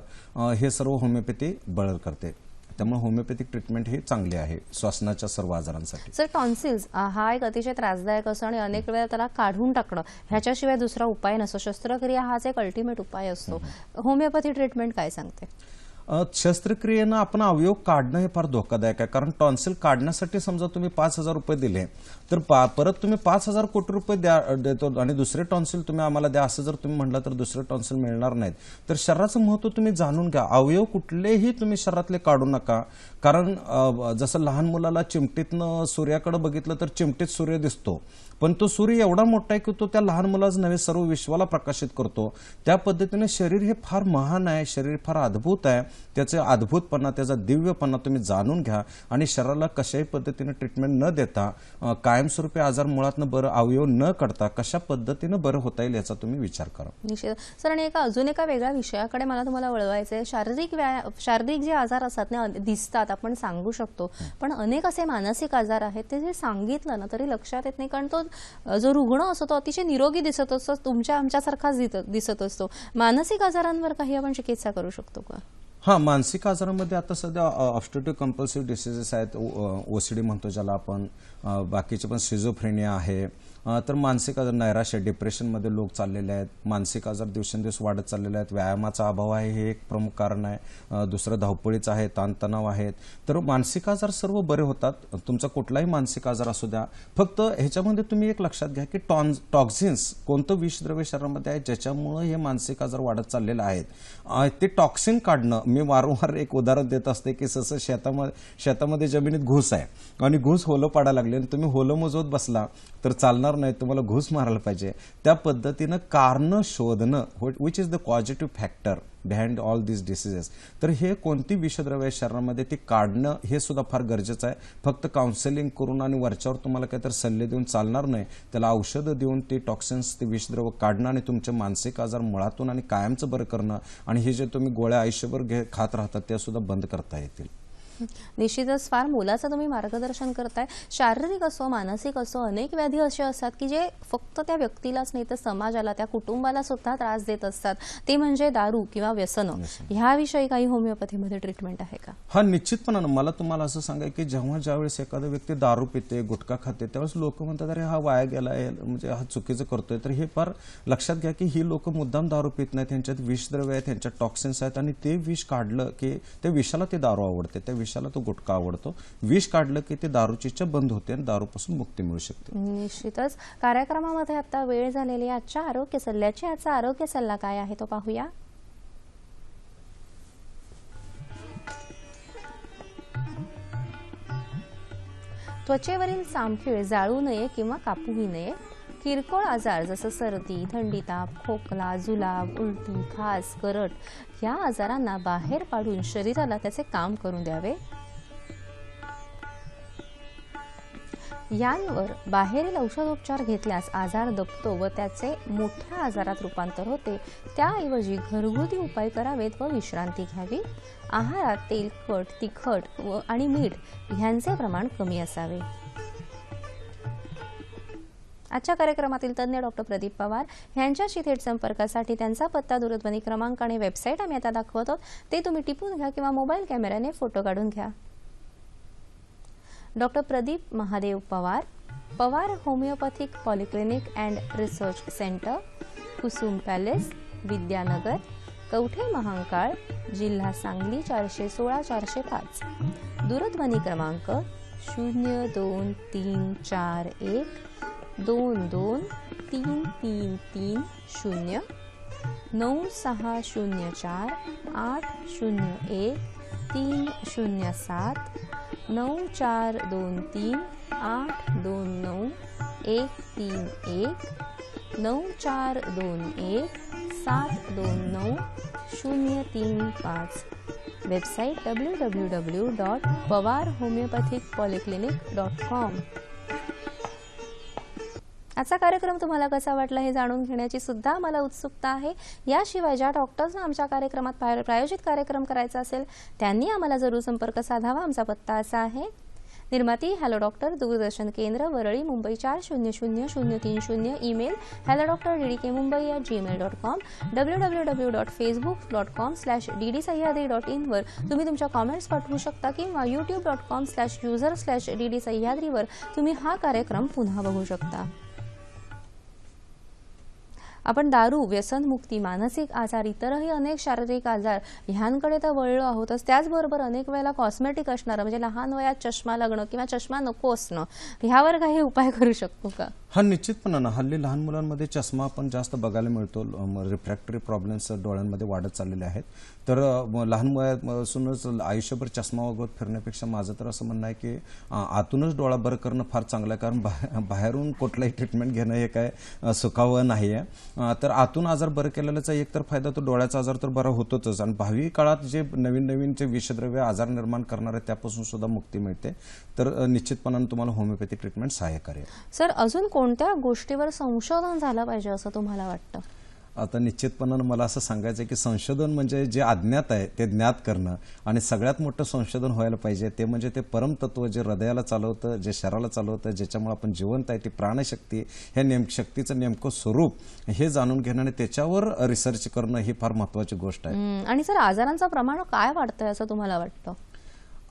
हे सर्व होमिओपॅथी बळी करते. त्यामुळे होमिओपॅथिक ट्रीटमेंट ही चांगली आहे श्वसनाच्या सर्व आजारांसाठी. सर, टॉन्सिल्स हा एक अतिशय त्रासदायक असतो आणि अनेक वेळा त्याला काढून टाकणं ह्याच्याशिवाय दुसरा उपाय नसतो. शस्त्रक्रिया हाच एक अल्टिमेट उपाय असतो. होमिओपॅथी ट्रीटमेंट काय सांगते? शस्त्रक्रियेनं आपण अवयव काढणं हे फार धोकादायक आहे. कारण टॉन्सिल काढण्यासाठी समजा तुम्ही 5,000 रुपये दिले तर परत तुम्ही 5,000 कोटी रुपये देतो आणि दुसरे टॉन्सिल तुम्ही आम्हाला द्या असं जर तुम्ही म्हटलं तर दुसरे टॉन्सिल मिळणार नाहीत. तर शरीराचं महत्त्व तुम्ही जाणून घ्या. अवयव कुठलेही तुम्ही शरीरातले काढू नका. कारण जसं लहान मुलाला चिमटीतनं सूर्याकडे बघितलं तर चिमटीत सूर्य दिसतो, पण तो सूर्य एवढा मोठा आहे की तो त्या लहान मुलाच नव्हे सर्व विश्वाला प्रकाशित करतो. त्या पद्धतीने शरीर हे फार महान आहे, शरीर फार अद्भुत आहे. त्याचे अद्भुतपणा, त्याचा दिव्यपणा तुम्ही जाणून घ्या आणि शरीराला कशाही पद्धतीने ट्रीटमेंट न देता, कायमस्वरूपी आजार मुळातनं बरं, अवयव न काढता कशा पद्धतीनं बरं होता येईल याचा तुम्ही विचार करा. निश्चित. सर, आणि अजून एका वेगळ्या विषयाकडे मला तुम्हाला वळवायचं आहे. शारीरिक जे आजार असतात ना, दिसतात, आपण सांगू शकतो, पण अनेक असे मानसिक आजार आहेत ते जे सांगितलं ना तरी लक्षात येत नाही. कारण तो जो रुग्ण असतो तो अतिशय निरोगी दिसत असतो, तुमच्या आमच्यासारखाच दिसत असतो. मानसिक आजारांवर काही आपण चिकित्सा करू शकतो का? हां, मानसिक आजारामध्ये आता सध्या ऑब्स्ट्रक्टिव्ह कंपल्सिव्ह डिसीजेस आहेत, OCD म्हणतो ज्याला आपण, बाकीचे पण सिझोफ्रेनिया आहे. तर मानसिक आजार, नैराश्य, डिप्रेशनमध्ये लोक चाललेले आहेत. मानसिक आजार दिवसेंदिवस वाढत चाललेले आहेत. व्यायामाचा अभाव आहे हे एक प्रमुख कारण आहे. दुसरं धावपळीचं आहे, ताणतणाव आहेत. तर मानसिक आजार सर्व बरे होतात. तुमचा कुठलाही मानसिक आजार असू द्या. फक्त ह्याच्यामध्ये तुम्ही एक लक्षात घ्या की टॉक्झिन्स, कोणतं विषद्रव्य शरीरामध्ये आहे ज्याच्यामुळे हे मानसिक आजार वाढत चाललेले आहेत, ते टॉक्सिन काढणं. मी वारंवार एक उदाहरण देत असते की जसं शेतामध्ये जमिनीत घूस आहे आणि घूस होलं पाडायला लागले आणि तुम्ही होलं मोजवत बसला तर चालणार नाही, तुम्हाला घूस मारायला पाहिजे. त्या पद्धतीनं कारण शोधणं, which is the positive factor behind all this diseases. तर हे कोणती विषद्रव्य शरीरामध्ये ती काढणं हे सुद्धा फार गरजेचं आहे. फक्त काउन्सिलिंग करून आणि वरच्यावर तुम्हाला काहीतरी सल्ले देऊन चालणार नाही. त्याला औषधं देऊन ते टॉक्सिन्स, ते विषद्रव्य काढणं आणि तुमचे मानसिक आजार मुळातून आणि कायमचं बरं करणं आणि हे जे तुम्ही गोळ्या आयुष्यभर खात राहतात त्या सुद्धा बंद करता येतील. निश्चितच फार मोलाचं तुम्ही मार्गदर्शन करताय. शारीरिक असो, मानसिक असो, अनेक व्याधी असे असतात की जे फक्त त्या व्यक्तीलाच नाही तर समाजाला, त्या कुटुंबाला सुद्धा त्रास देत असतात. ते म्हणजे दारू किंवा व्यसनं. ह्याविषयी काही होमिओपॅथीमध्ये ट्रीटमेंट आहे का? हा, निश्चितपणानं. मला तुम्हाला असं सांगाय की ज्यावेळेस एखादा व्यक्ती दारू पिते, गुटखा खाते, त्यावेळेस लोक म्हणतात अरे हा वाया गेलाय, म्हणजे हा चुकीचं करतोय. तर हे फार लक्षात घ्या की ही लोक मुद्दाम दारू पित नाहीत, त्यांच्यात विषद्रव्य आहेत, त्यांच्यात टॉक्सिन्स आहेत आणि ते विष काढलं की त्या विषाला ते दारू आवडते, त्या मनुष्याला तो गुटखा आवडतो. विष काढलं की ते दारूची इच्छा बंद होते आणि दारूपासून मुक्ती मिळू शकते. निश्चितच कार्यक्रमामध्ये आता वेळ झालेली आहे आजच्या आरोग्य सल्ल्याची. आजचा आरोग्य सल्ला काय आहे तो पाहूया. त्वचेवरील सामखीळ जाळू नये किंवा कापूही नये. किरकोळ आजार जसं सर्दी, थंडी, ताप, खोकला, जुलाब, उलटी, खास, करट या आजारांना बाहेर पाडून शरीराला त्याचे काम करून द्यावे. यांवर बाहेरील औषधोपचार घेतल्यास आजार दबतो व त्याचे मोठ्या आजारात रूपांतर होते. त्याऐवजी घरगुती उपाय करावेत व विश्रांती घ्यावी. आहारात तेलकट, तिखट आणि मीठ ह्यांचे प्रमाण कमी असावे. आजच्या कार्यक्रमातील तज्ञ डॉक्टर प्रदीप पवार यांच्याशी थेट संपर्कासाठी त्यांचा पत्ता, दूरध्वनी क्रमांक आणि वेबसाईट आम्ही आता दाखवतो. ते तुम्ही टिपून घ्या किंवा मोबाईल कॅमेऱ्याने फोटो काढून घ्या. Doctor Pradeep Mahadev Pawar, Pawar homeopathic polyclinic and research centre, Kusum palace, Vidyanagar, Kavathe Mahankal, जिल्हा सांगली 416-405. दूरध्वनी क्रमांक 0234122330, 9604-801-307, 9423-829-131, 9421-729-035. Website www.pawarhomeopathicpolyclinic.com. आजचा कार्यक्रम तुम्हाला कसा वाटला हे जाणून घेण्याची सुद्धा मला उत्सुकता आहे. याशिवाय ज्या डॉक्टर्सना आमच्या कार्यक्रमात प्रायोजित कार्यक्रम करायचा असेल त्यांनी आम्हाला जरूर संपर्क साधावा. आमचा पत्ता असा आहे. निर्माती हॅलो डॉक्टर, दूरदर्शन केंद्र, Worli, Mumbai 400030. Email hello.drdkmumbai@gmail.com. www.facebook.com/ddsahyadri.in वर तुम्ही तुमच्या कॉमेंट्स पाठवू शकता किंवा youtube.com/user/ddsahyadri वर तुम्ही हा कार्यक्रम पुन्हा बघू शकता. आपण दारू, व्यसनमुक्ती, मानसिक आजार, इतरही अनेक शारीरिक आजार ह्यांकडे तर वळलो आहोतच. त्याचबरोबर अनेक वेळेला कॉस्मेटिक असणारं म्हणजे लहान वयात चष्मा लागणं किंवा चष्मा नको असणं ह्यावर काही उपाय करू शकतो का? हा निश्चितपणानं. हल्ली लहान मुलांमध्ये चष्मा पण जास्त बघायला मिळतो. रिफ्रॅक्टरी प्रॉब्लेम्स डोळ्यांमध्ये वाढत चाललेले आहेत. तर लहान वयापासूनच आयुष्यभर चष्मा वगैरे फिरण्यापेक्षा माझं तर असं म्हणणं आहे की आतूनच डोळा बरं करणं फार चांगलं आहे. कारण बाहेरून कुठलाही ट्रीटमेंट घेणं हे काय सुखावं नाही आहे. तर आतून आजार बरं केलेल्याचा एक तर फायदा तो डोळ्याचा आजार तर बरा होतोच आणि भावी काळात जे नवीन नवीन जे विषद्रव्य आजार निर्माण करणार आहे त्यापासून सुद्धा मुक्ती मिळते. तर निश्चितपणानं तुम्हाला होमिओपॅथिक ट्रीटमेंट सहाय्यकारी आहे. सर, अजून कोणत्या गोष्टीवर संशोधन झालं पाहिजे असं तुम्हाला वाटतं? आता निश्चितपणानं मला असं सांगायचं आहे की संशोधन म्हणजे जे अज्ञात आहे ते ज्ञात करणं आणि सगळ्यात मोठं संशोधन व्हायला पाहिजे ते म्हणजे ते परमतत्व जे हृदयाला चालवतं, जे शरीराला चालवतं, ज्याच्यामुळे आपण जिवंत आहे, ती प्राणशक्ती, ह्या शक्तीचं नेमकं स्वरूप हे जाणून घेणं आणि त्याच्यावर रिसर्च करणं ही फार महत्वाची गोष्ट आहे. आणि सर, आजारांचं प्रमाण काय वाढतंय असं तुम्हाला वाटतं?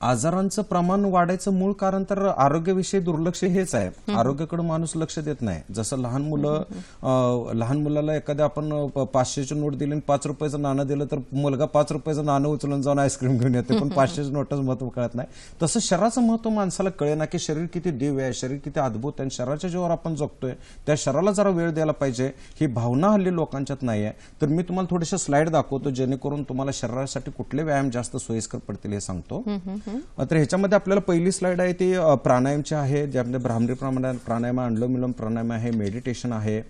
आजारांचं प्रमाण वाढायचं मूळ कारण तर आरोग्याविषयी दुर्लक्ष हेच आहे. आरोग्याकडे माणूस लक्ष देत नाही. जसं लहान मुलाला एखाद्या आपण 500ची नोट दिली आणि 5 रुपयाचं नाणं दिलं तर मुलगा 5 रुपयाचं नाणं उचलून जाऊन आईस्क्रीम घेऊन येते, पण 500च्या नोटचं महत्व कळत नाही. तसं शरीराचं महत्व माणसाला कळेना की शरीर किती दिव्य आहे, शरीर किती अद्भुत आहे आणि शरीराच्या जेव्हा आपण जगतोय त्या शरीराला जरा वेळ द्यायला पाहिजे. ही भावना हल्ली लोकांच्यात नाही आहे. तर मी तुम्हाला थोडेसे स्लाइड दाखवतो जेणेकरून तुम्हाला शरीरासाठी कुठले व्यायाम जास्त सोयीस्कर पडतील हे सांगतो. तर ह्याच्यामध्ये आपल्याला पहिली स्लाइड आहे ती प्राणायामची आहे, ज्यामध्ये ब्राह्मणी प्राणायाम, अनुलोम विलोम प्राणायाम आहे, मेडिटेशन आहे.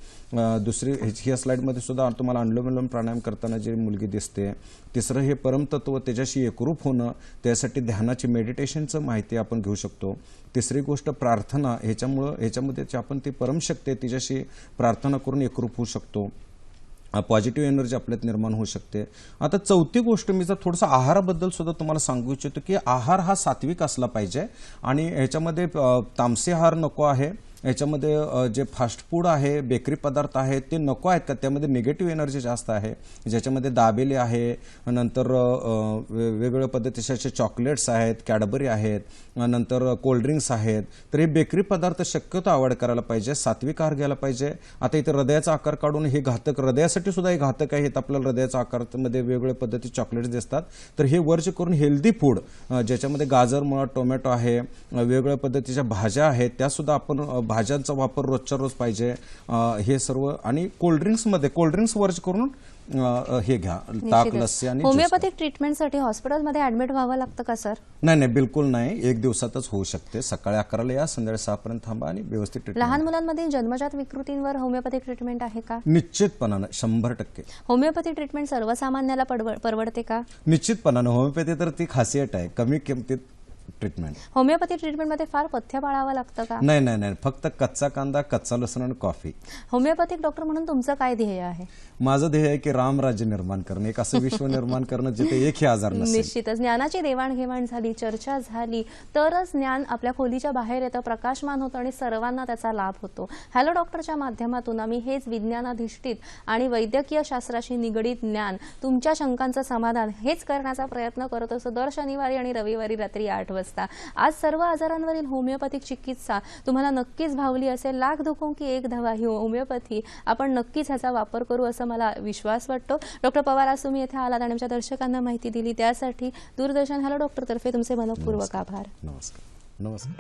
दुसरी ह्या स्लाइडमध्ये सुद्धा तुम्हाला अनुलोम विलोम प्राणायाम करताना जी मुलगी दिसते. तिसरं हे परमतत्व त्याच्याशी एकरूप होणं, त्यासाठी ध्यानाची मेडिटेशनचं माहिती आपण घेऊ शकतो. तिसरी गोष्ट प्रार्थना, ह्याच्यामध्ये आपण ती परमशक्ती आहे तिच्याशी प्रार्थना करून एकरूप होऊ शकतो. पॉझिटिव्ह एनर्जी आपल्यात निर्माण होऊ शकते. आता चौथी गोष्ट मी जर थोडंसं आहाराबद्दल सुद्धा तुम्हाला सांगू इच्छितो की आहार हा सात्विक असला पाहिजे आणि ह्याच्यामध्ये तामसी आहार नको आहे. याच्यामध्ये जे फास्ट फूड आहे, बेकरी पदार्थ आहेत ते नको आहेत का? त्यामध्ये निगेटिव्ह एनर्जी जास्त आहे, ज्याच्यामध्ये दाबेली आहे, नंतर वेगवेगळ्या पद्धतीचे असे चॉकलेट्स आहेत, कॅडबरी आहेत, नंतर कोल्ड्रिंक्स आहेत. तर हे बेकरी पदार्थ शक्यतो अवॉइड करायला पाहिजे, सात्विक आहार घ्यायला पाहिजे. आता इथे हृदयाचा आकार काढून हे घातक, हृदयासाठी सुद्धा हे घातक आहे. आपल्याला हृदयाचा आकारामध्ये वेगवेगळ्या पद्धती चॉकलेट्स दिसतात. तर हे वर्ज करून हेल्दी फूड, ज्याच्यामध्ये गाजर, मुळा, टोमॅटो आहे, वेगवेगळ्या पद्धतीच्या भाज्या आहेत, त्यासुद्धा आपण भाज्यांचा वापर रोजच्या रोज पाहिजे. हे सर्व आणि कोल्ड्रिंक्स वर्ज करून हे घ्या, ताक, लस्सी आणि होमिओपॅथिक ट्रीटमेंटसाठी हॉस्पिटलमध्ये ऍडमिट व्हावं लागतं का सर? नाही, बिलकुल नाही. 1 दिवसातच होऊ शकते. सकाळी 11ला या, संध्याकाळी 6 पर्यंत थांबा आणि व्यवस्थित ट्रीटमेंट. लहान मुलांमध्ये जन्मजात विकृतींवर होमिओपॅथिक ट्रीटमेंट आहे का? निश्चितपणानं 100%. होमिओपॅथिक ट्रीटमेंट सर्वसामान्याला परवडते का? निश्चितपणानं. होमिओपॅथी तर ती खासियत आहे, कमी किमतीत ट्रीटमेंट. होमिओपॅथी ट्रीटमेंटमध्ये फार पथ्य पाळावं लागतं का? नाही, फक्त कच्चा कांदा, कच्चा लसूण आणि कॉफी. होमिओपॅथिक डॉक्टर म्हणून तुमचं काय ध्येय आहे? माझं ध्येय आहे की रामराज्य निर्माण करणं, एक असं विश्व निर्माण करणं जिथे एकही आजार नसेल. निश्चितच ज्ञानाची देवाणघेवाण झाली, चर्चा झाली तरच ज्ञान आपल्या खोलीच्या बाहेर येतं, प्रकाशमान होतं आणि सर्वांना त्याचा लाभ होतो. हॅलो डॉक्टरच्या माध्यमातून आम्ही हेच विज्ञानाधिष्ठित आणि वैद्यकीय शास्त्राशी निगडीत ज्ञान, तुमच्या शंकांचं समाधान हेच करण्याचा प्रयत्न करत असतो दर शनिवारी आणि रविवारी रात्री 8 वाजता. आज सर्व आजारांवरील होमिओपॅथिक चिकित्सा तुम्हाला नक्कीच भावली असेल. लाख दुखों की एक दवा ही होमिओपॅथी. आपण नक्कीच ह्याचा वापर करू असं मला विश्वास वाटतो. डॉक्टर पवार, आज तुम्ही येथे आलात आणि आमच्या दर्शकांना माहिती दिली त्यासाठी दूरदर्शन हॅलो डॉक्टर तर्फे तुमचे मनपूर्वक आभार. नमस्कार.